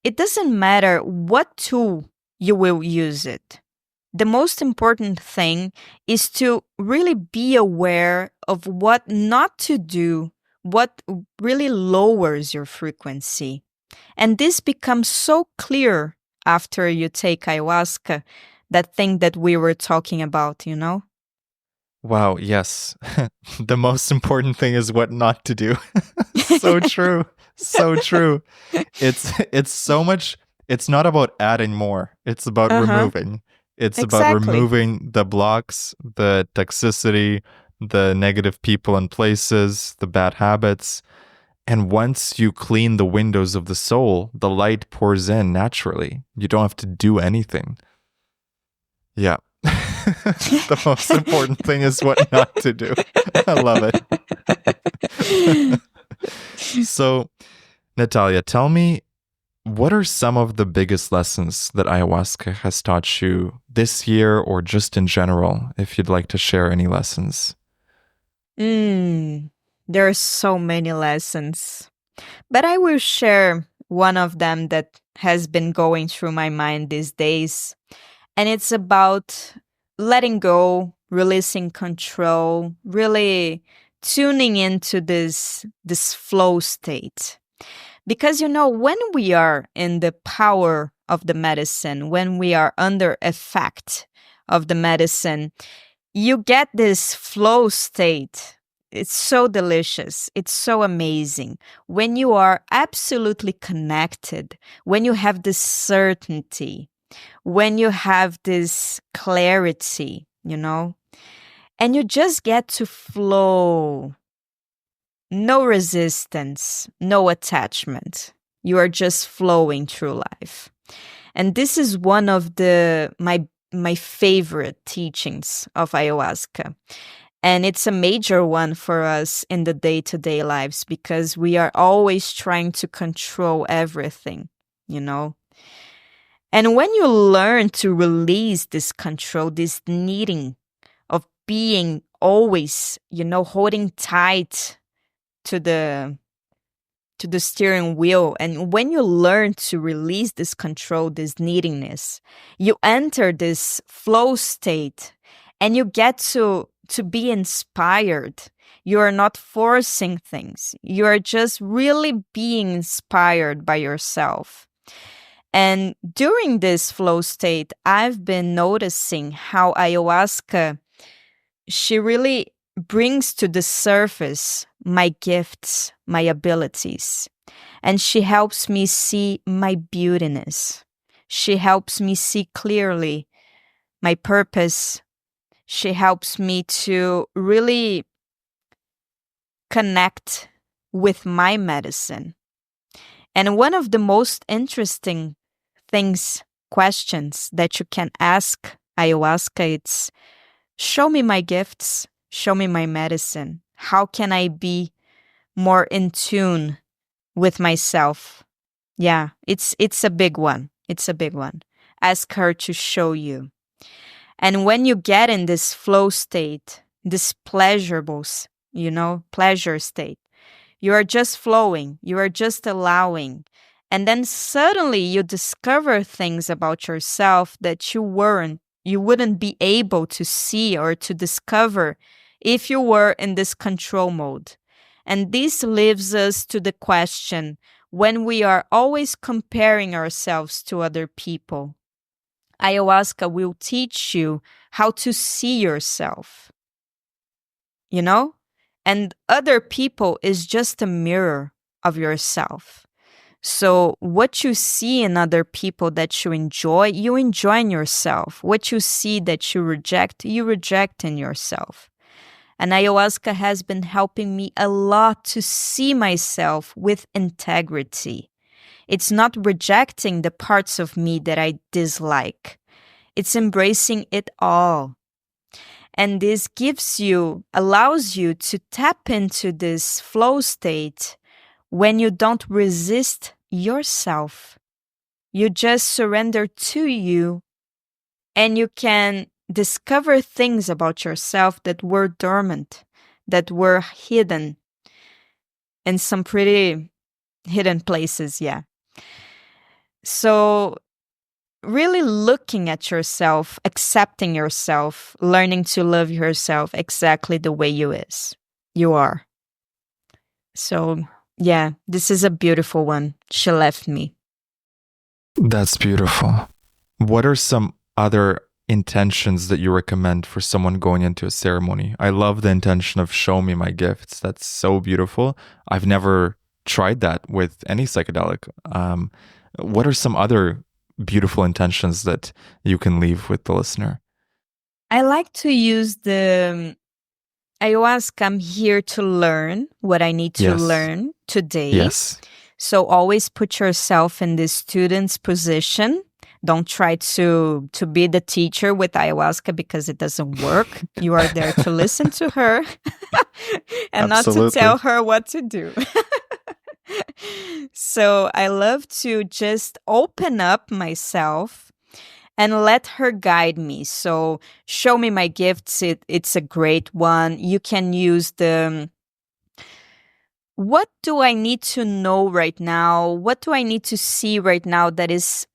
It doesn't matter what tool you will use it. The most important thing is to really be aware of what not to do, what really lowers your frequency. And this becomes so clear after you take ayahuasca, that thing that we were talking about, Wow, yes. The most important thing is what not to do. So true. So true. It's so much, it's not about adding more. It's about removing. It's about removing the blocks, the toxicity, the negative people and places, the bad habits. And once you clean the windows of the soul, the light pours in naturally. You don't have to do anything. Yeah. The most important thing is what not to do. I love it. So, Natalia, tell me, what are some of the biggest lessons that ayahuasca has taught you this year or just in general, if you'd like to share any lessons? There are so many lessons, but I will share one of them that has been going through my mind these days. And it's about letting go, releasing control, really tuning into this flow state. Because, when we are in the power of the medicine, when we are under effect of the medicine, you get this flow state. It's so delicious. It's so amazing. When you are absolutely connected, when you have this certainty, when you have this clarity, and you just get to flow. No resistance, no attachment. You are just flowing through life. And this is one of my favorite teachings of ayahuasca. And it's a major one for us in the day-to-day lives because we are always trying to control everything, And when you learn to release this control, this needing of being always, holding tight to the steering wheel, and when you learn to release this control, this neediness, you enter this flow state and you get to be inspired. You are not forcing things. You are just really being inspired by yourself. And during this flow state, I've been noticing how ayahuasca, she really brings to the surface my gifts, my abilities. And she helps me see my beautiness. She helps me see clearly my purpose. She helps me to really connect with my medicine. And one of the most interesting questions that you can ask ayahuasca, it's, show me my gifts, show me my medicine. How can I be more in tune with myself? Yeah, it's a big one. It's a big one. Ask her to show you. And when you get in this flow state, this pleasurable, pleasure state, you are just flowing, you are just allowing. And then suddenly you discover things about yourself that you wouldn't be able to see or to discover if you were in this control mode. And this leaves us to the question, when we are always comparing ourselves to other people, ayahuasca will teach you how to see yourself, And other people is just a mirror of yourself. So what you see in other people that you enjoy in yourself. What you see that you reject in yourself. And ayahuasca has been helping me a lot to see myself with integrity. It's not rejecting the parts of me that I dislike. It's embracing it all. And this allows you to tap into this flow state when you don't resist yourself. You just surrender to you, and you can discover things about yourself that were dormant, that were hidden in some pretty hidden places, yeah. So really looking at yourself, accepting yourself, learning to love yourself exactly the way you are. So, yeah, this is a beautiful one. She left me. That's beautiful. What are some other intentions that you recommend for someone going into a ceremony? I love the intention of show me my gifts. That's so beautiful. I've never tried that with any psychedelic. What are some other beautiful intentions that you can leave with the listener? I like to use the ayahuasca. I'm here to learn what I need to learn today. Yes. So always put yourself in the student's position. Don't try to be the teacher with ayahuasca because it doesn't work. You are there to listen to her and Absolutely. not to tell her what to do. So I love to just open up myself and let her guide me. So show me my gifts. It's a great one. You can use what do I need to know right now? What do I need to see right now that is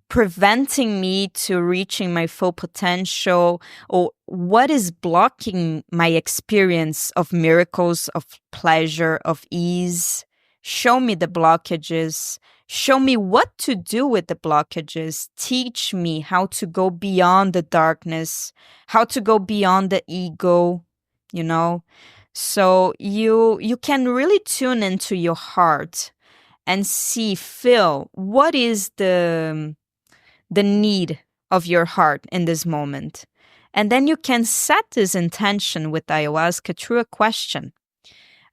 preventing me to reaching my full potential? Or what is blocking my experience of miracles, of pleasure, of ease? Show me the blockages. Show me what to do with the blockages. Teach me how to go beyond the darkness, how to go beyond the ego, you know? So you can really tune into your heart and feel what is the need of your heart in this moment. And then you can set this intention with ayahuasca through a question.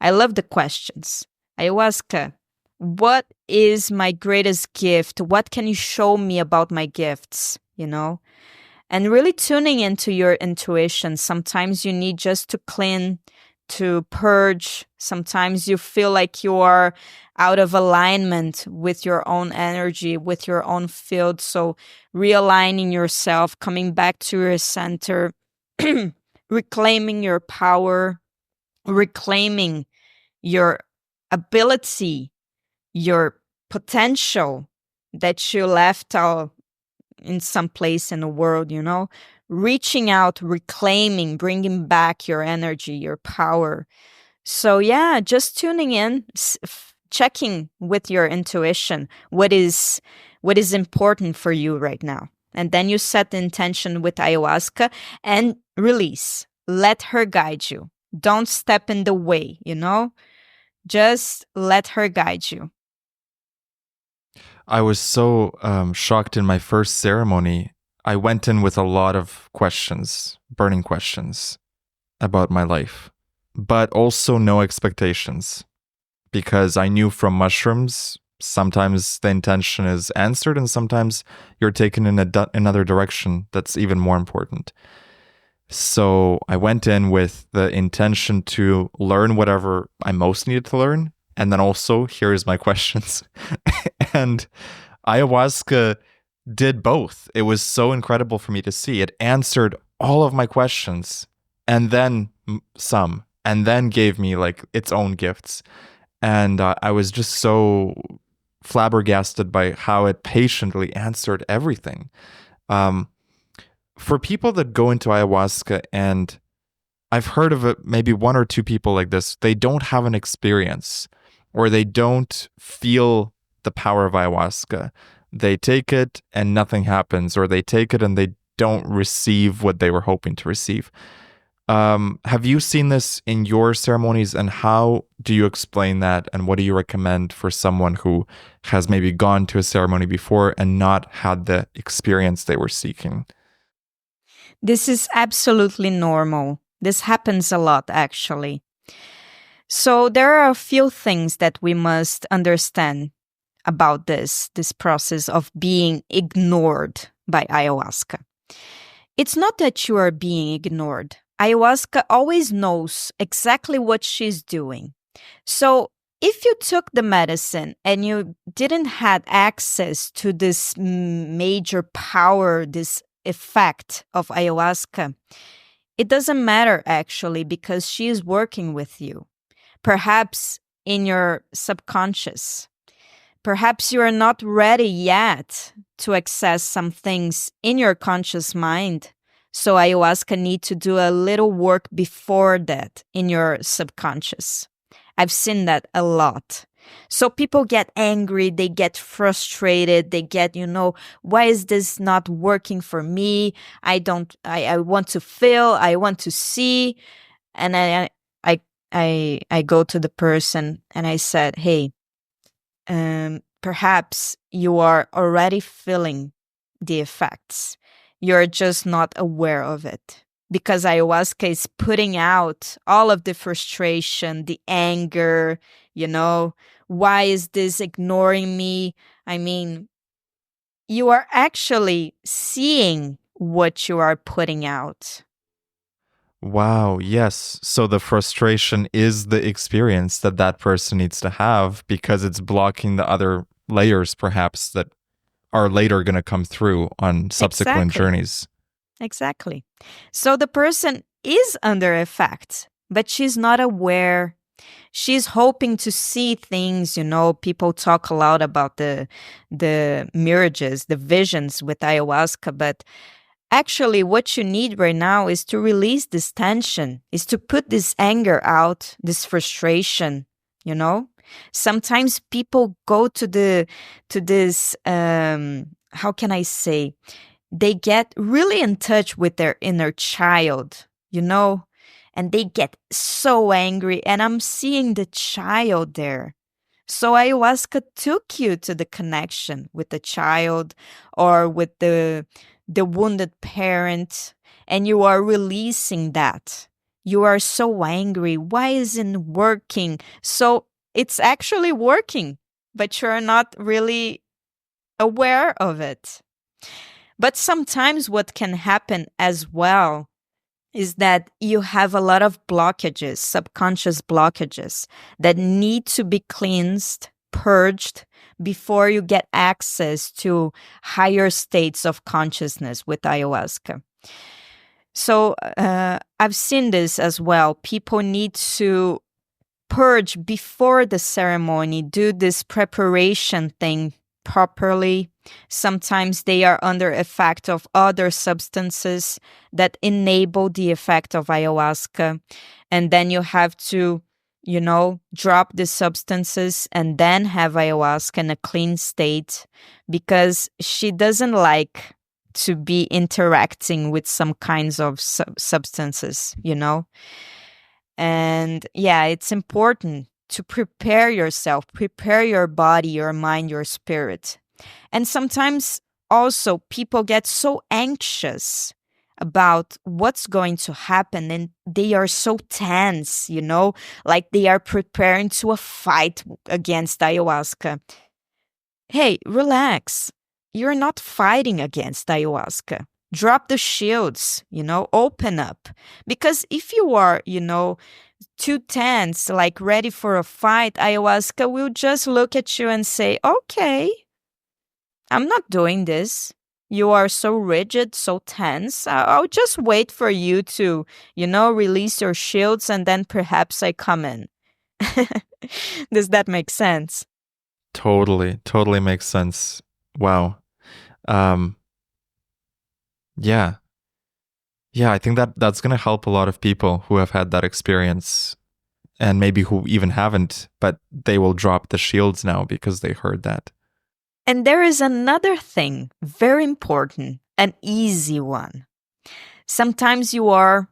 I love the questions. Ayahuasca, what is my greatest gift? What can you show me about my gifts? You know? And really tuning into your intuition. Sometimes you need just to clean, to purge. Sometimes you feel like you are out of alignment with your own energy, with your own field. So realigning yourself, coming back to your center, reclaiming your power, reclaiming your ability, your potential that you left out in some place in the world, you know, reaching out, reclaiming, bringing back your energy, your power. So yeah, just tuning in, checking with your intuition, what is important for you right now. And then you set the intention with ayahuasca and release. Let her guide you. Don't step in the way, you know? Just let her guide you. I was so shocked in my first ceremony. I went in with a lot of questions, burning questions about my life, but also no expectations, because I knew from mushrooms, sometimes the intention is answered and sometimes you're taken in another direction that's even more important. So I went in with the intention to learn whatever I most needed to learn. And then also, here's my questions. And ayahuasca did both. It was so incredible for me to see. It answered all of my questions and then some, and then gave me like its own gifts. And I was just so flabbergasted by how it patiently answered everything. For people that go into ayahuasca, and I've heard of it, maybe one or two people like this, they don't have an experience or they don't feel the power of ayahuasca. They take it and nothing happens, or they take it and they don't receive what they were hoping to receive. Have you seen this in your ceremonies, and how do you explain that? And what do you recommend for someone who has maybe gone to a ceremony before and not had the experience they were seeking? This is absolutely normal. This happens a lot, actually. So there are a few things that we must understand about this process of being ignored by ayahuasca. It's not that you are being ignored. Ayahuasca always knows exactly what she's doing. So if you took the medicine and you didn't have access to this major power, this effect of ayahuasca, it doesn't matter actually because she is working with you. Perhaps in your subconscious. Perhaps you are not ready yet to access some things in your conscious mind. So ayahuasca need to do a little work before that in your subconscious. I've seen that a lot. So people get angry, they get frustrated, they get, why is this not working for me? I want to feel, I want to see. And I go to the person and I said, hey, perhaps you are already feeling the effects. You're just not aware of it. Because ayahuasca is putting out all of the frustration, the anger, why is this ignoring me? I mean, you are actually seeing what you are putting out. Wow, yes. So the frustration is the experience that that person needs to have because it's blocking the other layers, perhaps, that are later going to come through on subsequent journeys. Exactly. So the person is under effect, but she's not aware. She's hoping to see things, people talk a lot about the mirages, the visions with ayahuasca, but actually what you need right now is to release this tension, is to put this anger out, this frustration, Sometimes people go to this how can I say, they get really in touch with their inner child, and they get so angry. And I'm seeing the child there. So ayahuasca took you to the connection with the child or with the wounded parent, and you are releasing that. You are so angry. Why isn't it working? So it's actually working, but you're not really aware of it. But sometimes what can happen as well is that you have a lot of blockages, subconscious blockages that need to be cleansed, purged before you get access to higher states of consciousness with ayahuasca. So I've seen this as well. People need to purge before the ceremony, do this preparation thing properly. Sometimes they are under effect of other substances that enable the effect of ayahuasca. And then you have to, drop the substances and then have ayahuasca in a clean state because she doesn't like to be interacting with some kinds of substances, And yeah, it's important to prepare yourself, prepare your body, your mind, your spirit. And sometimes also people get so anxious about what's going to happen and they are so tense, like they are preparing to a fight against ayahuasca. Hey, relax. You're not fighting against ayahuasca. Drop the shields, open up. Because if you are, too tense, like ready for a fight, ayahuasca will just look at you and say, okay, I'm not doing this. You are so rigid, so tense. I'll just wait for you to, release your shields and then perhaps I come in. Does that make sense? Totally makes sense. Wow. Yeah. Yeah, I think that's going to help a lot of people who have had that experience and maybe who even haven't, but they will drop the shields now because they heard that. And there is another thing, very important, an easy one. Sometimes you are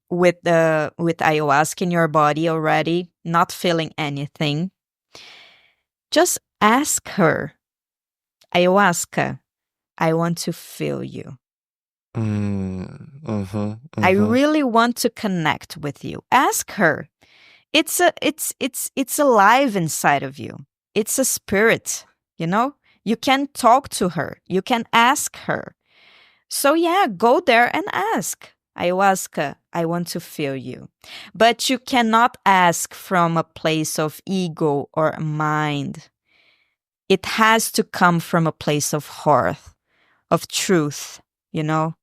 with ayahuasca in your body already, not feeling anything. Just ask her, ayahuasca, I want to feel you. I really want to connect with you. Ask her. It's alive inside of you. It's a spirit, You can talk to her. You can ask her. So, yeah, go there and ask. Ayahuasca, I want to feel you. But you cannot ask from a place of ego or mind. It has to come from a place of heart, of truth, you know?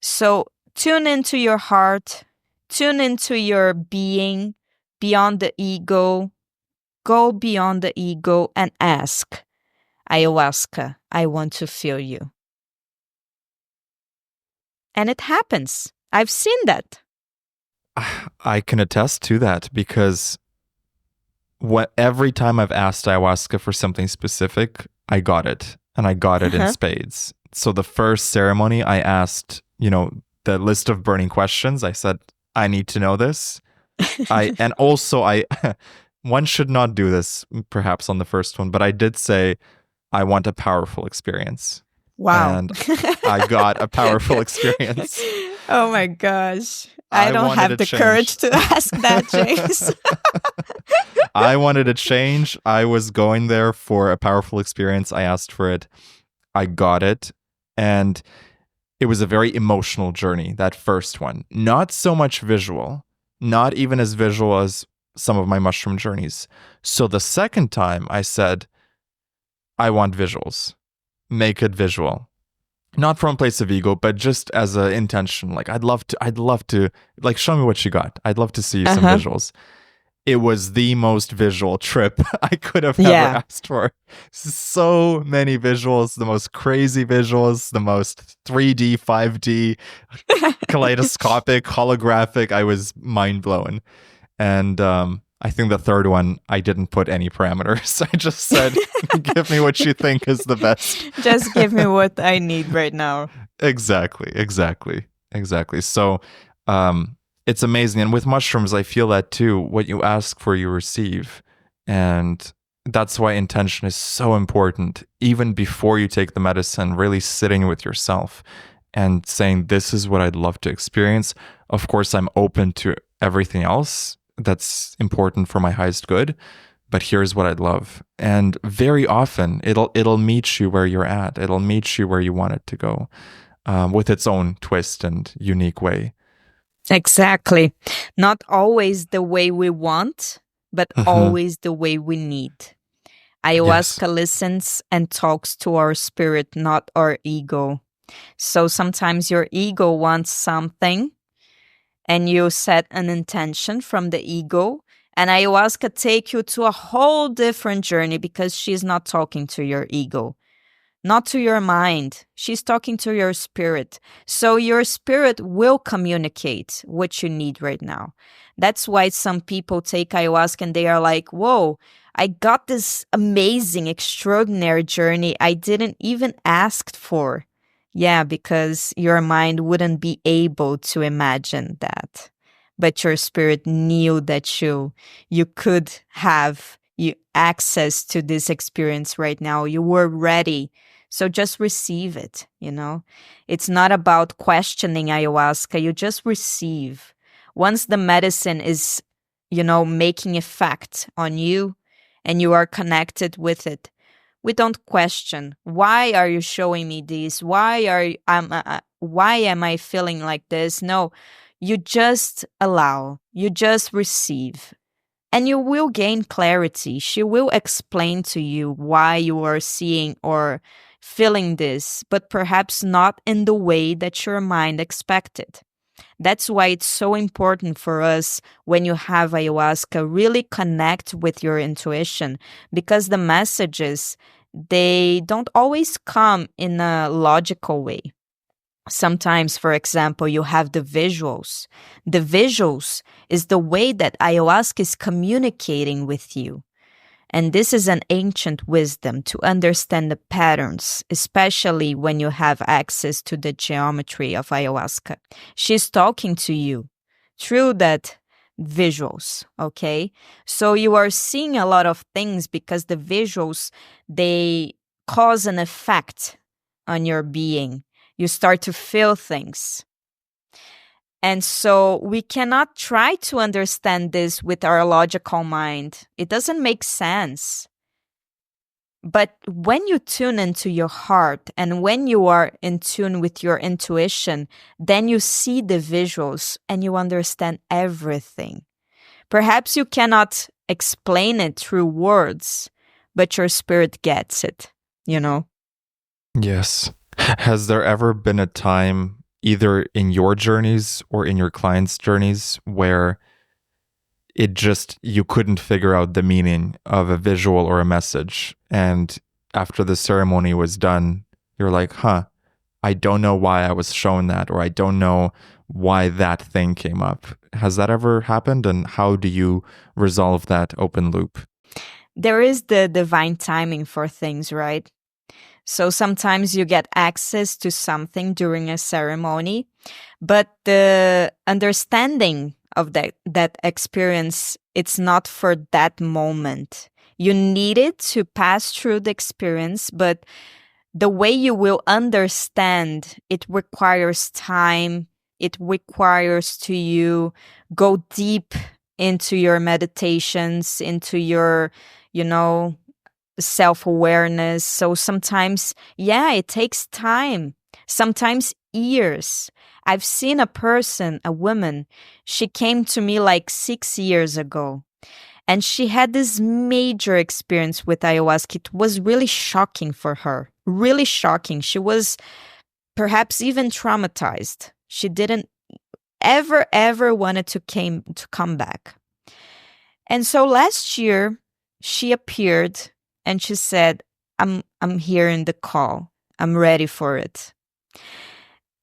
So, tune into your heart, tune into your being beyond the ego. Go beyond the ego and ask, Ayahuasca, I want to feel you. And it happens. I've seen that. I can attest to that because every time I've asked ayahuasca for something specific, I got it, and I got it in spades. So the first ceremony, I asked, the list of burning questions. I said, I need to know this. And also I one should not do this perhaps on the first one, but I did say I want a powerful experience. Wow. And I got a powerful experience. Oh my gosh. I don't have the courage to ask that, James. I wanted a change. I was going there for a powerful experience. I asked for it. I got it. And it was a very emotional journey, that first one. Not so much visual, not even as visual as some of my mushroom journeys. So the second time I said, I want visuals. Make it visual. Not from a place of ego, but just as an intention. Like, I'd love to, like, show me what you got. I'd love to see some visuals. It was the most visual trip I could have ever asked for. So many visuals, the most crazy visuals, the most 3D, 5D, kaleidoscopic, holographic. I was mind blown. And I think the third one, I didn't put any parameters. I just said, give me what you think is the best. Just give me what I need right now. Exactly. So it's amazing. And with mushrooms, I feel that too. What you ask for, you receive. And that's why intention is so important. Even before you take the medicine, really sitting with yourself and saying, this is what I'd love to experience. Of course, I'm open to everything else that's important for my highest good, but here's what I'd love. And very often it'll meet you where you're at. It'll meet you where you want it to go, with its own twist and unique way. Exactly. Not always the way we want, but always the way we need. Ayahuasca listens and talks to our spirit, not our ego. So sometimes your ego wants something, and you set an intention from the ego, and ayahuasca take you to a whole different journey because she's not talking to your ego, not to your mind. She's talking to your spirit. So your spirit will communicate what you need right now. That's why some people take ayahuasca and they are like, whoa, I got this amazing, extraordinary journey I didn't even ask for. Yeah, because your mind wouldn't be able to imagine that. But your spirit knew that you could have access to this experience right now. You were ready. So just receive it, It's not about questioning ayahuasca. You just receive. Once the medicine is, making effect on you and you are connected with it, we don't question. Why are you showing me this? Why am I feeling like this? No, you just allow. You just receive. And you will gain clarity. She will explain to you why you are seeing or feeling this, but perhaps not in the way that your mind expected. That's why it's so important for us when you have ayahuasca, really connect with your intuition, because the messages, they don't always come in a logical way. Sometimes, for example, you have the visuals. The visuals is the way that ayahuasca is communicating with you. And this is an ancient wisdom to understand the patterns, especially when you have access to the geometry of ayahuasca. She's talking to you through that visuals, okay? So you are seeing a lot of things because the visuals, they cause an effect on your being. You start to feel things. And so we cannot try to understand this with our logical mind. It doesn't make sense. But when you tune into your heart and when you are in tune with your intuition, then you see the visuals and you understand everything. Perhaps you cannot explain it through words, but your spirit gets it, you know? Yes. Has there ever been a time, either in your journeys or in your clients' journeys, where you couldn't figure out the meaning of a visual or a message? And after the ceremony was done, you're like, I don't know why I was shown that, or I don't know why that thing came up. Has that ever happened? And how do you resolve that open loop? There is the divine timing for things, right? So sometimes you get access to something during a ceremony, but the understanding of that experience, it's not for that moment. You need it to pass through the experience, but the way you will understand, it requires time. It requires to you go deep into your meditations, into your, you know, self-awareness. So sometimes, yeah, it takes time, sometimes years. I've seen a person, a woman, she came to me like 6 years ago, and she had this major experience with ayahuasca. It was really shocking for her, really shocking. She was perhaps even traumatized. She didn't ever wanted to come back. And so last year she appeared and she said, I'm hearing the call. I'm ready for it.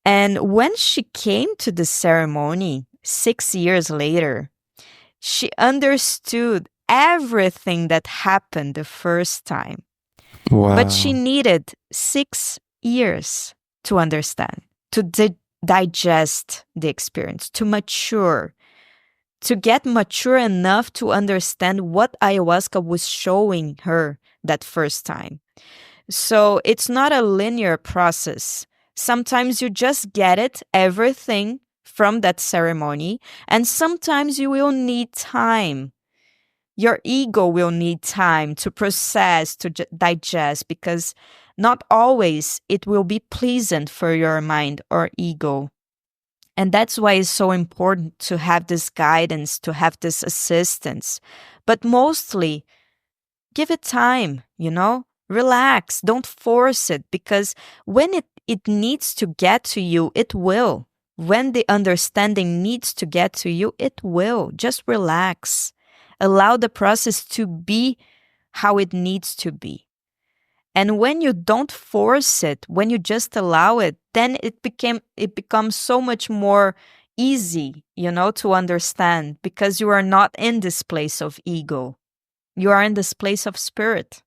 And when she came to the ceremony 6 years later, she understood everything that happened the first time. Wow. But she needed 6 years to understand, to digest the experience, to mature, to get mature enough to understand what ayahuasca was showing her that first time. So it's not a linear process. Sometimes you just get it, everything from that ceremony, and sometimes you will need time. Your ego will need time to process, to digest, because not always it will be pleasant for your mind or ego. And that's why it's so important to have this guidance, to have this assistance. But mostly, give it time, relax, don't force it, because when it needs to get to you, it will. When the understanding needs to get to you, it will. Just relax. Allow the process to be how it needs to be. And when you don't force it, when you just allow it, then it becomes so much more easy, to understand, because you are not in this place of ego. You are in this place of spirit.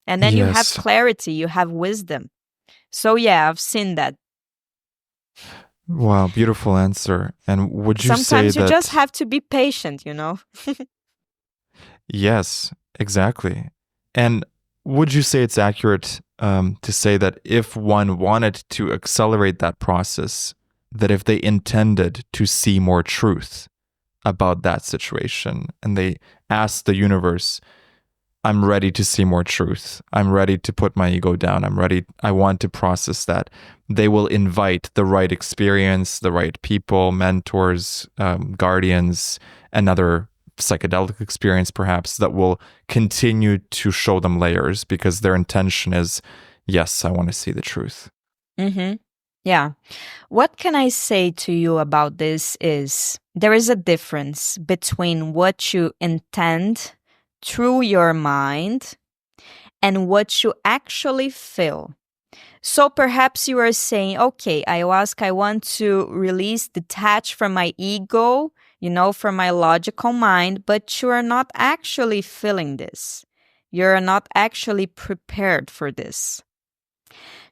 And then you have clarity, you have wisdom. So yeah, I've seen that. Wow, beautiful answer. And would you say that sometimes you just have to be patient, Yes, exactly. And would you say it's accurate to say that if one wanted to accelerate that process, that if they intended to see more truth about that situation and they asked the universe, I'm ready to see more truth, I'm ready to put my ego down, I want to process that, they will invite the right experience, the right people, mentors, guardians, and other psychedelic experience perhaps that will continue to show them layers because their intention is, yes, I want to see the truth. Mm-hmm. Yeah. What can I say to you about this is there is a difference between what you intend through your mind and what you actually feel. So perhaps you are saying, okay, ayahuasca, I want to release, detach from my ego, from my logical mind, but you are not actually feeling this. You're not actually prepared for this.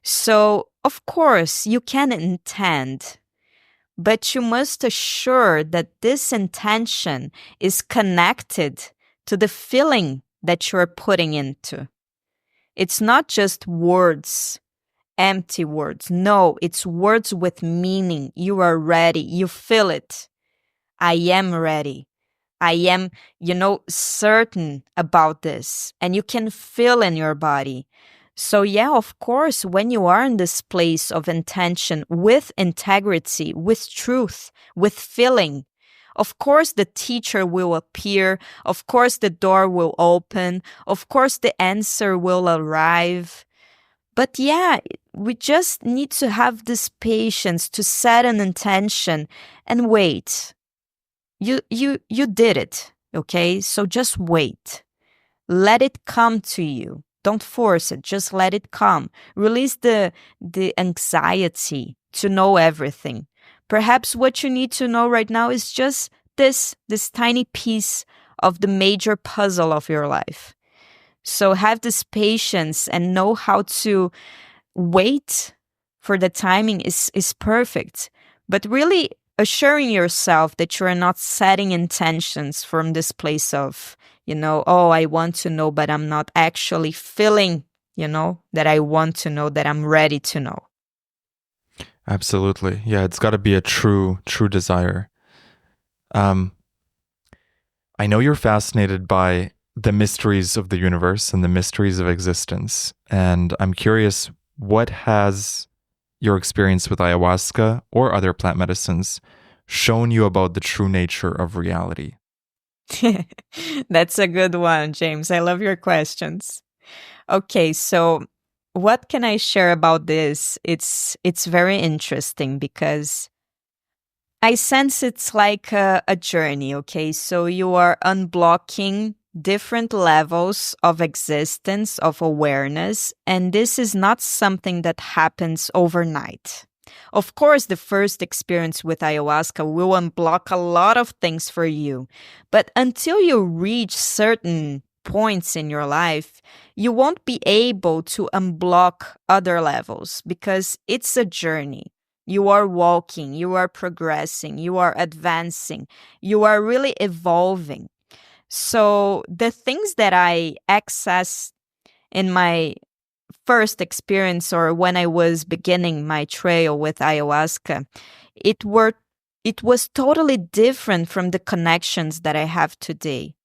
So, of course, you can intend, but you must assure that this intention is connected to the feeling that you're putting into. It's not just words, empty words. No, it's words with meaning. You are ready. You feel it. I am ready. I am, certain about this. And you can feel in your body. So, yeah, of course, when you are in this place of intention with integrity, with truth, with feeling, of course, the teacher will appear. Of course, the door will open. Of course, the answer will arrive. But yeah, we just need to have this patience to set an intention and wait. You did it, okay? So just wait. Let it come to you. Don't force it. Just let it come. Release the anxiety to know everything. Perhaps what you need to know right now is just this tiny piece of the major puzzle of your life. So have this patience and know how to wait for the timing is perfect. But really assuring yourself that you are not setting intentions from this place of, oh, I want to know, but I'm not actually feeling, that I want to know, that I'm ready to know. Absolutely. Yeah, it's got to be a true desire. I know you're fascinated by the mysteries of the universe and the mysteries of existence. And I'm curious, what has your experience with ayahuasca or other plant medicines shown you about the true nature of reality? That's a good one, James. I love your questions. Okay, so what can I share about this? It's very interesting because I sense it's like a journey, okay? So you are unblocking different levels of existence, of awareness, and this is not something that happens overnight. Of course, the first experience with ayahuasca will unblock a lot of things for you, but until you reach certain points in your life, you won't be able to unblock other levels because it's a journey. You are walking, you are progressing, you are advancing, you are really evolving. So the things that I accessed in my first experience or when I was beginning my trail with ayahuasca, it was totally different from the connections that I have today.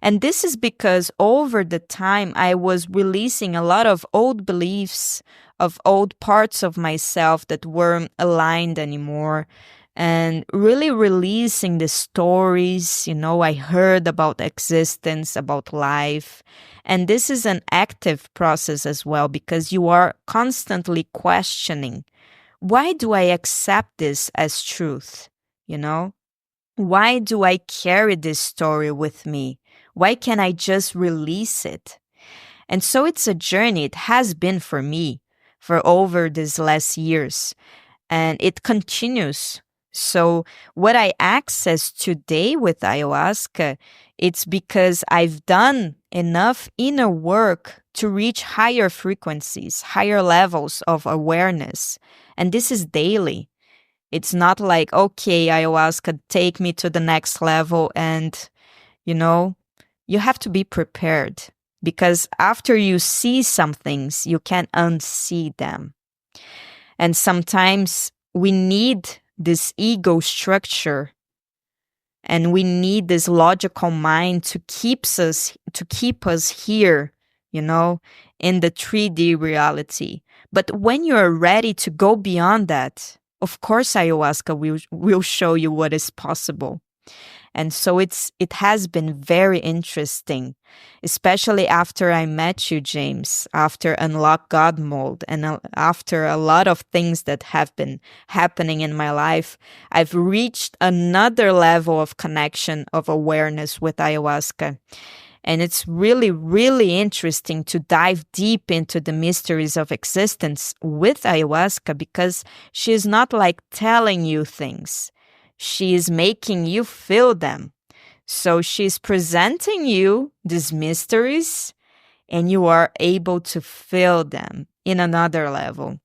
And this is because over the time I was releasing a lot of old beliefs, of old parts of myself that weren't aligned anymore, and really releasing the stories, I heard about existence, about life. And this is an active process as well because you are constantly questioning, why do I accept this as truth? Why do I carry this story with me? Why can't I just release it? And so it's a journey. It has been for me for over these last years, and it continues. So what I access today with ayahuasca, it's because I've done enough inner work to reach higher frequencies, higher levels of awareness. And this is daily. It's not like, okay, ayahuasca, take me to the next level. And, you have to be prepared because after you see some things, you can't unsee them. And sometimes we need this ego structure and we need this logical mind to keep us here, in the 3D reality. But when you're ready to go beyond that, of course, ayahuasca will show you what is possible. And so it has been very interesting, especially after I met you, James, after Unlock God Mode, and after a lot of things that have been happening in my life. I've reached another level of connection, of awareness with ayahuasca. And it's really, really interesting to dive deep into the mysteries of existence with ayahuasca because she is not like telling you things. She is making you feel them. So she's presenting you these mysteries and you are able to feel them in another level.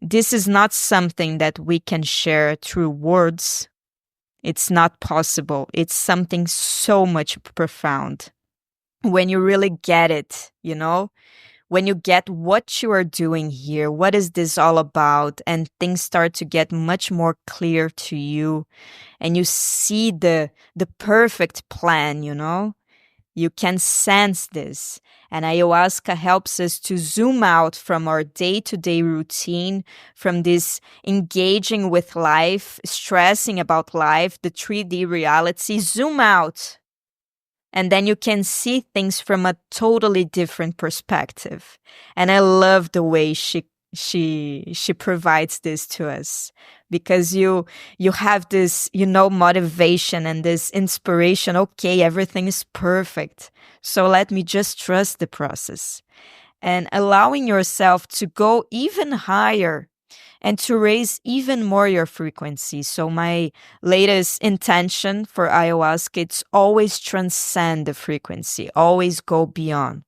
This is not something that we can share through words. It's not possible. It's something so much profound. When you really get it, when you get what you are doing here, what is this all about, and things start to get much more clear to you, and you see the perfect plan, you can sense this. And ayahuasca helps us to zoom out from our day-to-day routine, from this engaging with life, stressing about life, the 3D reality. Zoom out, and then you can see things from a totally different perspective. And I love the way she provides this to us, because you have this, motivation and this inspiration. Okay, everything is perfect, so let me just trust the process, and allowing yourself to go even higher and to raise even more your frequency. So my latest intention for ayahuasca, it's always transcend the frequency, always go beyond.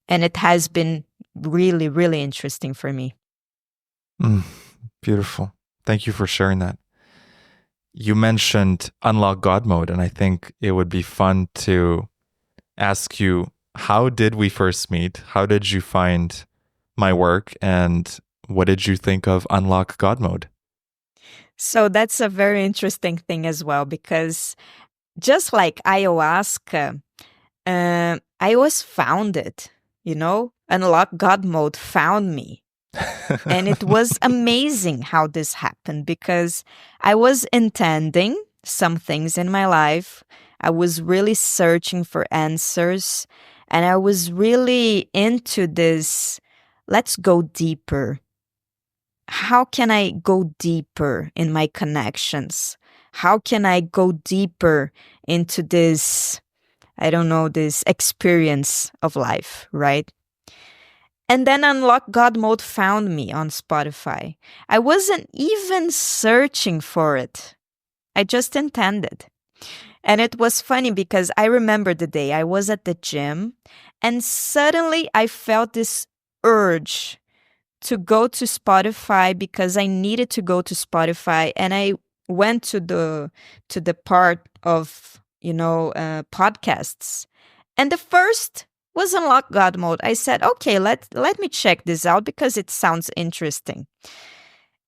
And it has been really, really interesting for me. Beautiful. Thank you for sharing that. You mentioned unlock God mode, and I think it would be fun to ask you, how did we first meet? How did you find my work? And what did you think of unlock God mode? So that's a very interesting thing as well, because just like ayahuasca, I was founded, Unlock God mode found me. And it was amazing how this happened, because I was intending some things in my life. I was really searching for answers, and I was really into this, let's go deeper. How can I go deeper in my connections? How can I go deeper into this, I don't know, this experience of life, right? And then Unlock God Mode found me on Spotify. I wasn't even searching for it. I just intended. And it was funny, because I remember the day I was at the gym, and suddenly I felt this urge to go to Spotify, because I needed to go to Spotify. And I went to the part of, podcasts. And the first was Unlock God Mode. I said, okay, let me check this out, because it sounds interesting.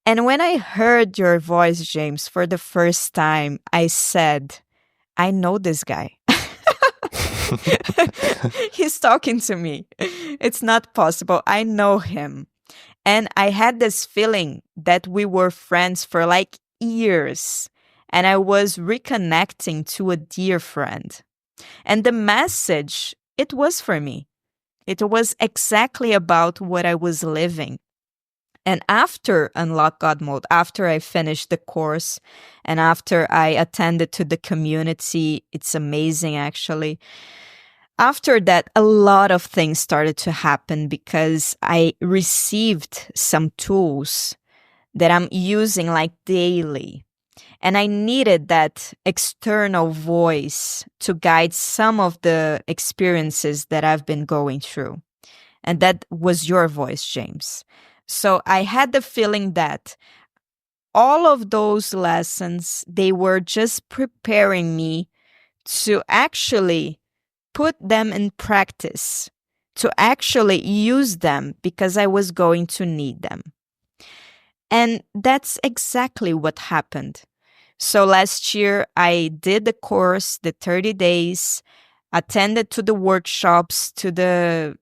And when I heard your voice, James, for the first time, I said, I know this guy. He's talking to me. It's not possible. I know him. And I had this feeling that we were friends for like years. And I was reconnecting to a dear friend. And the message, it was for me. It was exactly about what I was living. And after Unlock God Mode, after I finished the course, and after I attended to the community, it's amazing actually. After that, a lot of things started to happen, because I received some tools that I'm using like daily. And I needed that external voice to guide some of the experiences that I've been going through. And that was your voice, James. So I had the feeling that all of those lessons, they were just preparing me to actually put them in practice, to actually use them, because I was going to need them. And that's exactly what happened. So last year, I did the course, the 30 days, attended to the workshops, to the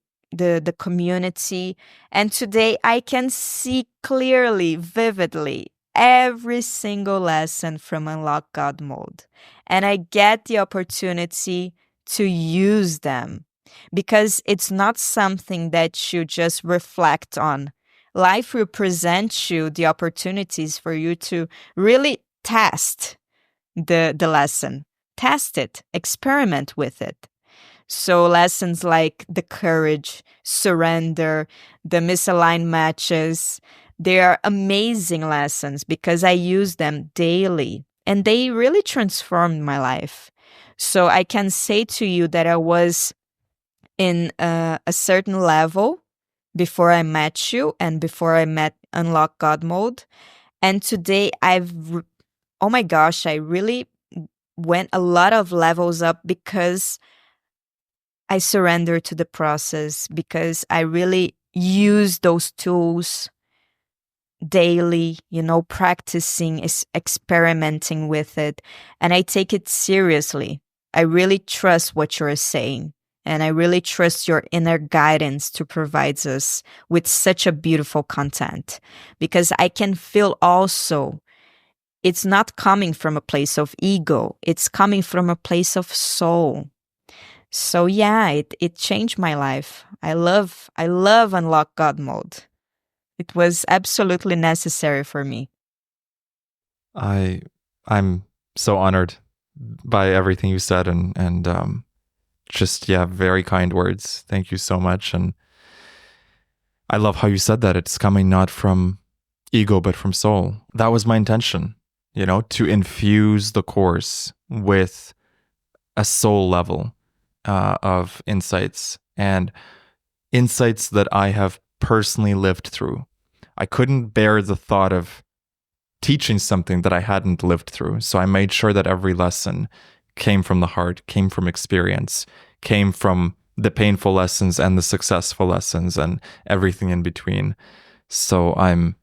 community. And today I can see clearly, vividly, every single lesson from Unlock God Mode. And I get the opportunity to use them, because it's not something that you just reflect on. Life will present you the opportunities for you to really test the lesson, test it, experiment with it. So lessons like the courage, surrender, the misaligned matches, they are amazing lessons, because I use them daily, and they really transformed my life. So I can say to you that I was in a certain level before I met you, and before I met Unlock God Mode. And today oh my gosh, I really went a lot of levels up, because I surrender to the process because I really use those tools daily, practicing, experimenting with it. And I take it seriously. I really trust what you're saying. And I really trust your inner guidance to provide us with such a beautiful content. Because I can feel also it's not coming from a place of ego. It's coming from a place of soul. So yeah, it changed my life. I love Unlock God Mode. It was absolutely necessary for me. I'm so honored by everything you said, and just, yeah, very kind words. Thank you so much. And I love how you said that it's coming not from ego but from soul. That was my intention, to infuse the course with a soul level of insights, and insights that I have personally lived through. I couldn't bear the thought of teaching something that I hadn't lived through. So I made sure that every lesson came from the heart, came from experience, came from the painful lessons and the successful lessons and everything in between. So I'm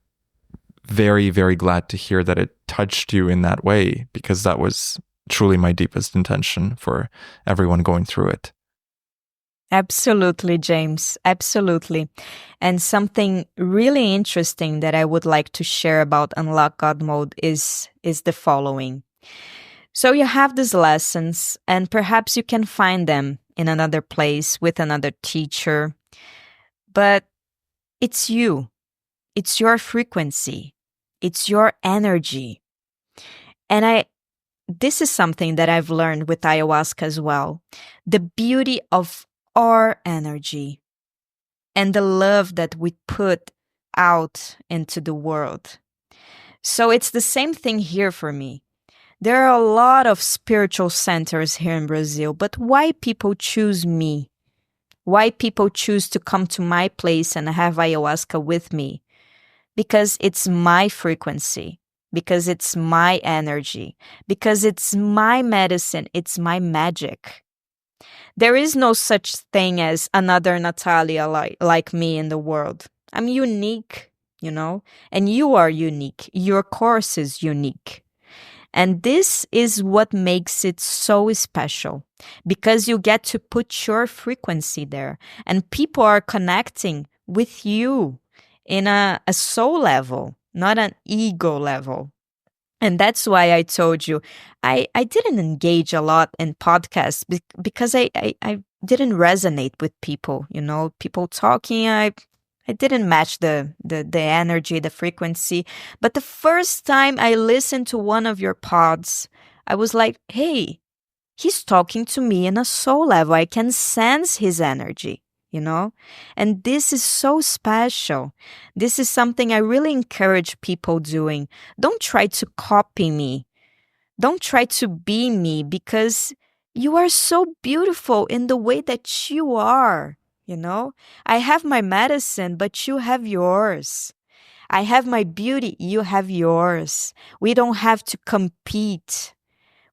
very, very glad to hear that it touched you in that way, because that was truly my deepest intention for everyone going through it. Absolutely, James. Absolutely. And something really interesting that I would like to share about Unlock God Mode is the following. So you have these lessons, and perhaps you can find them in another place with another teacher. But it's you. It's your frequency. It's your energy. And this is something that I've learned with ayahuasca as well. The beauty of our energy and the love that we put out into the world. So it's the same thing here for me. There are a lot of spiritual centers here in Brazil, but why people choose me? Why people choose to come to my place and have ayahuasca with me? Because it's my frequency, because it's my energy, because it's my medicine, it's my magic. There is no such thing as another Natalia like me in the world. I'm unique, and you are unique. Your course is unique. And this is what makes it so special, because you get to put your frequency there, and people are connecting with you in a soul level, not an ego level. And that's why I told you, I didn't engage a lot in podcasts because I didn't resonate with people, people talking. I didn't match the energy, the frequency. But the first time I listened to one of your pods, I was like, hey, he's talking to me in a soul level. I can sense his energy. And this is so special. This is something I really encourage people doing. Don't try to copy me. Don't try to be me, because you are so beautiful in the way that you are. I have my medicine, but you have yours. I have my beauty, you have yours. We don't have to compete.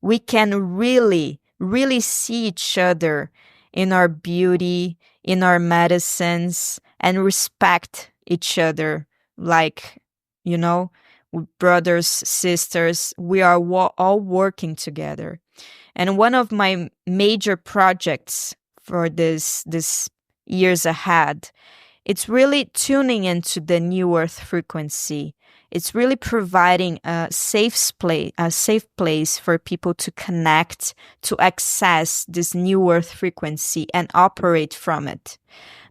We can really, really see each other in our beauty, in our medicines, and respect each other like, brothers, sisters. We are all working together. And one of my major projects for this years ahead, it's really tuning into the new earth frequency. It's really providing a safe place for people to connect, to access this new earth frequency and operate from it.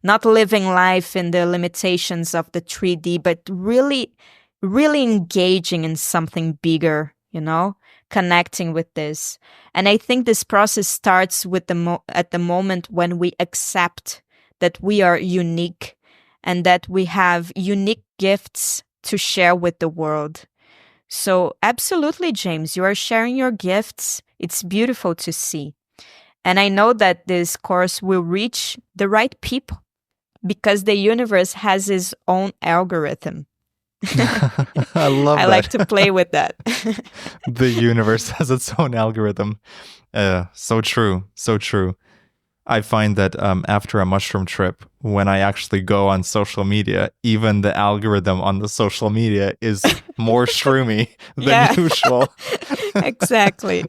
Not living life in the limitations of the 3D, but really, really engaging in something bigger, connecting with this. And I think this process starts with at the moment when we accept that we are unique and that we have unique gifts to share with the world. So absolutely, James, you are sharing your gifts. It's beautiful to see. And I know that this course will reach the right people because the universe has its own algorithm. I love I that. like to play with that. The universe has its own algorithm. So true. So true. I find that after a mushroom trip, when I actually go on social media, even the algorithm on the social media is more shroomy than Yeah, usual. exactly.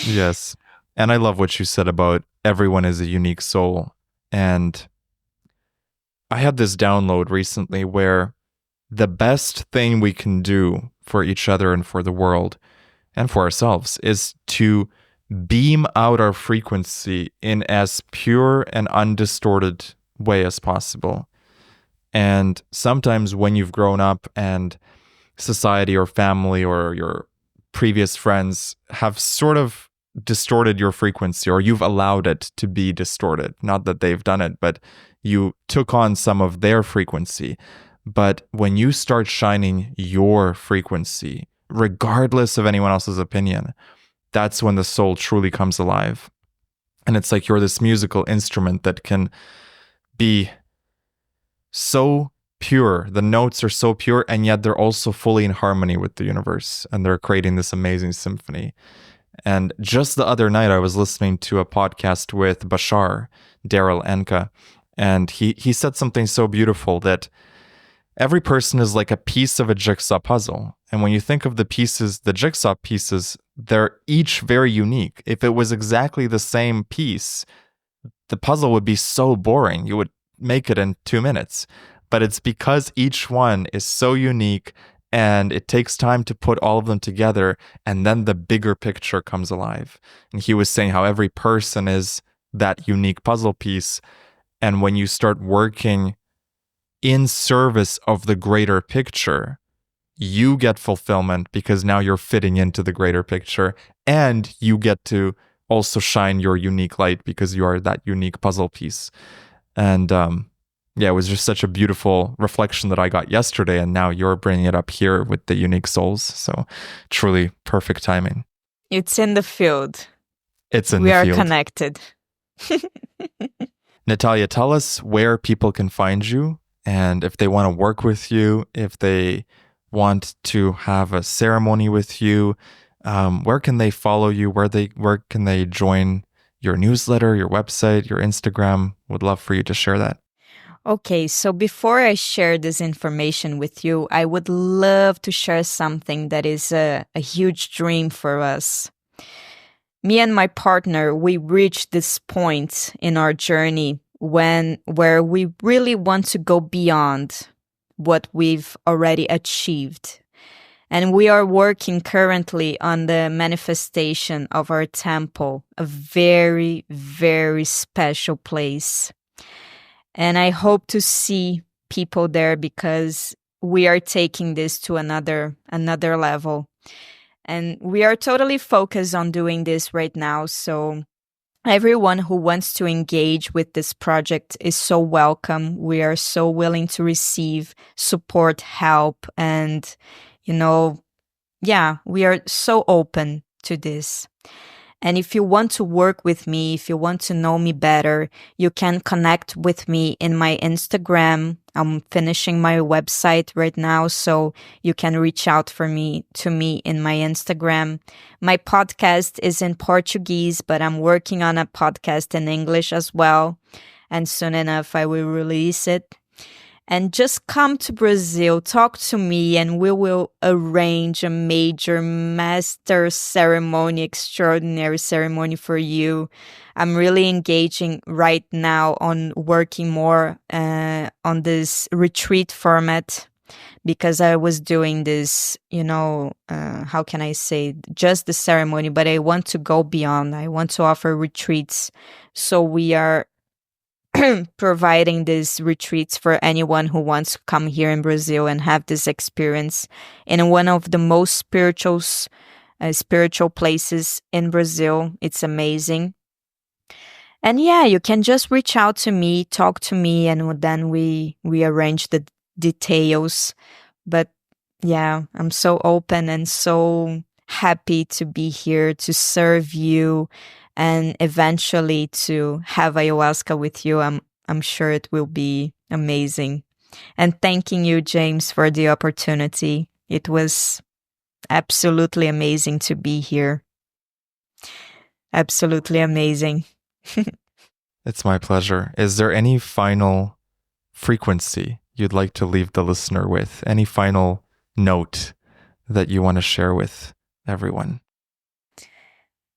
Yes. And I love what you said about everyone is a unique soul. And I had this download recently where the best thing we can do for each other and for the world and for ourselves is to beam out our frequency in as pure and undistorted way as possible. And sometimes when you've grown up and society or family or your previous friends have sort of distorted your frequency, or you've allowed it to be distorted, not that they've done it, but you took on some of their frequency. But when you start shining your frequency, regardless of anyone else's opinion, that's when the soul truly comes alive. And it's like you're this musical instrument that can be so pure. The notes are so pure, and yet they're also fully in harmony with the universe. And they're creating this amazing symphony. And just the other night, I was listening to a podcast with Bashar, Daryl Enka, and he said something so beautiful that every person is like a piece of a jigsaw puzzle. And when you think of the pieces, the jigsaw pieces, they're each very unique. If it was exactly the same piece, the puzzle would be so boring. You would make it in 2 minutes. But it's because each one is so unique and it takes time to put all of them together, and then the bigger picture comes alive. And he was saying how every person is that unique puzzle piece. And when you start working in service of the greater picture, you get fulfillment because now you're fitting into the greater picture, and you get to also shine your unique light because you are that unique puzzle piece. And yeah, it was just such a beautiful reflection that I got yesterday, and now you're bringing it up here with the unique souls. So truly perfect timing. It's in the field. It's in We the are field. connected. Natalia, tell us where people can find you, and if they want to work with you, if they want to have a ceremony with you, where can they follow you? Where can they join your newsletter, your website, your Instagram? Would love for you to share that. Okay, so before I share this information with you, I would love to share something that is a huge dream for us. Me and my partner, we reached this point in our journey where we really want to go beyond what we've already achieved. And we are working currently on the manifestation of our temple, a very, very special place. And I hope to see people there because we are taking this to another level. And we are totally focused on doing this right now. So everyone who wants to engage with this project is so welcome. We are so willing to receive support, help, and, we are so open to this. And if you want to work with me, if you want to know me better, you can connect with me in my Instagram. I'm finishing my website right now, so you can reach out to me in my Instagram. My podcast is in Portuguese, but I'm working on a podcast in English as well. And soon enough, I will release it. And just come to Brazil, talk to me, and we will arrange a major master ceremony, extraordinary ceremony for you. I'm really engaging right now on working more on this retreat format because I was doing this, how can I say, just the ceremony, but I want to go beyond. I want to offer retreats. So we are providing these retreats for anyone who wants to come here in Brazil and have this experience in one of the most spiritual places in Brazil. It's amazing. And yeah, you can just reach out to me, talk to me, and then we arrange the details. But yeah, I'm so open and so happy to be here to serve you and eventually to have ayahuasca with you. I'm sure it will be amazing. And thanking you, James, for the opportunity. It was absolutely amazing to be here. Absolutely amazing. It's my pleasure. Is there any final frequency you'd like to leave the listener with? Any final note that you want to share with everyone?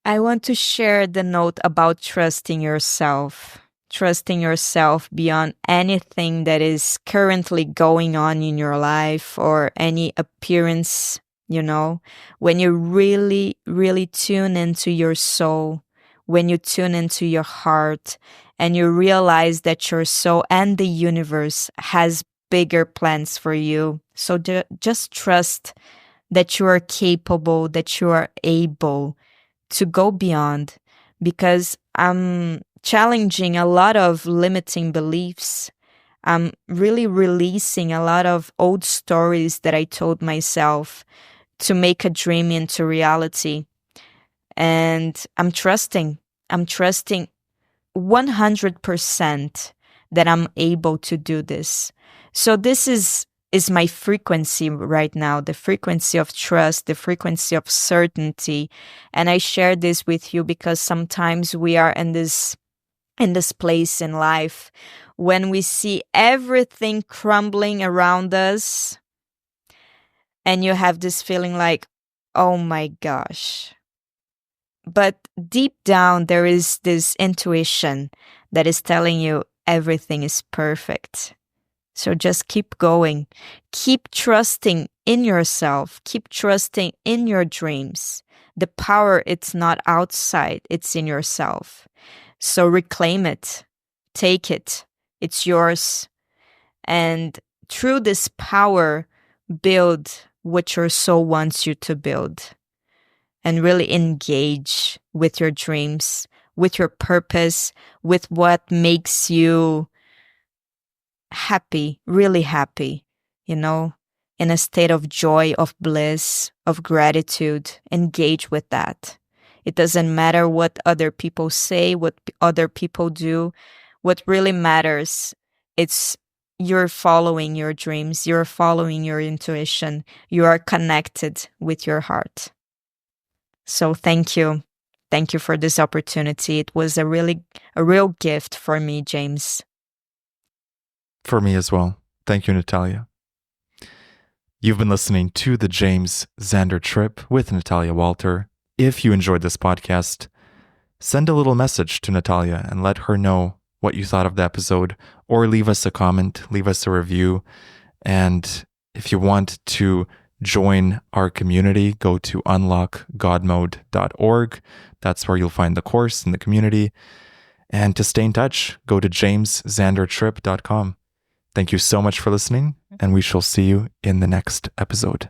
I want to share the note about trusting yourself. Trusting yourself beyond anything that is currently going on in your life or any appearance, when you really, really tune into your soul, when you tune into your heart, and you realize that your soul and the universe has bigger plans for you. So just trust that you are capable, that you are able to go beyond, because I'm challenging a lot of limiting beliefs. I'm really releasing a lot of old stories that I told myself to make a dream into reality. And I'm trusting 100% that I'm able to do this. So this is my frequency right now, the frequency of trust, the frequency of certainty. And I share this with you because sometimes we are in this place in life when we see everything crumbling around us and you have this feeling like, oh my gosh. But deep down, there is this intuition that is telling you everything is perfect. So just keep going. Keep trusting in yourself. Keep trusting in your dreams. The power, it's not outside, it's in yourself. So reclaim it. Take it. It's yours. And through this power, build what your soul wants you to build. And really engage with your dreams, with your purpose, with what makes you happy, really happy, in a state of joy, of bliss, of gratitude. Engage with that. It doesn't matter what other people say, what other people do. What really matters, it's you're following your dreams, you're following your intuition, you are connected with your heart. So thank you. Thank you for this opportunity. It was a real gift for me, James. For me as well. Thank you, Natalia. You've been listening to the James Xander Trip with Natalia Walter. If you enjoyed this podcast, send a little message to Natalia and let her know what you thought of the episode, or leave us a comment, leave us a review. And if you want to join our community, go to unlockgodmode.org. That's where you'll find the course and the community. And to stay in touch, go to jamesxandertrip.com. Thank you so much for listening, and we shall see you in the next episode.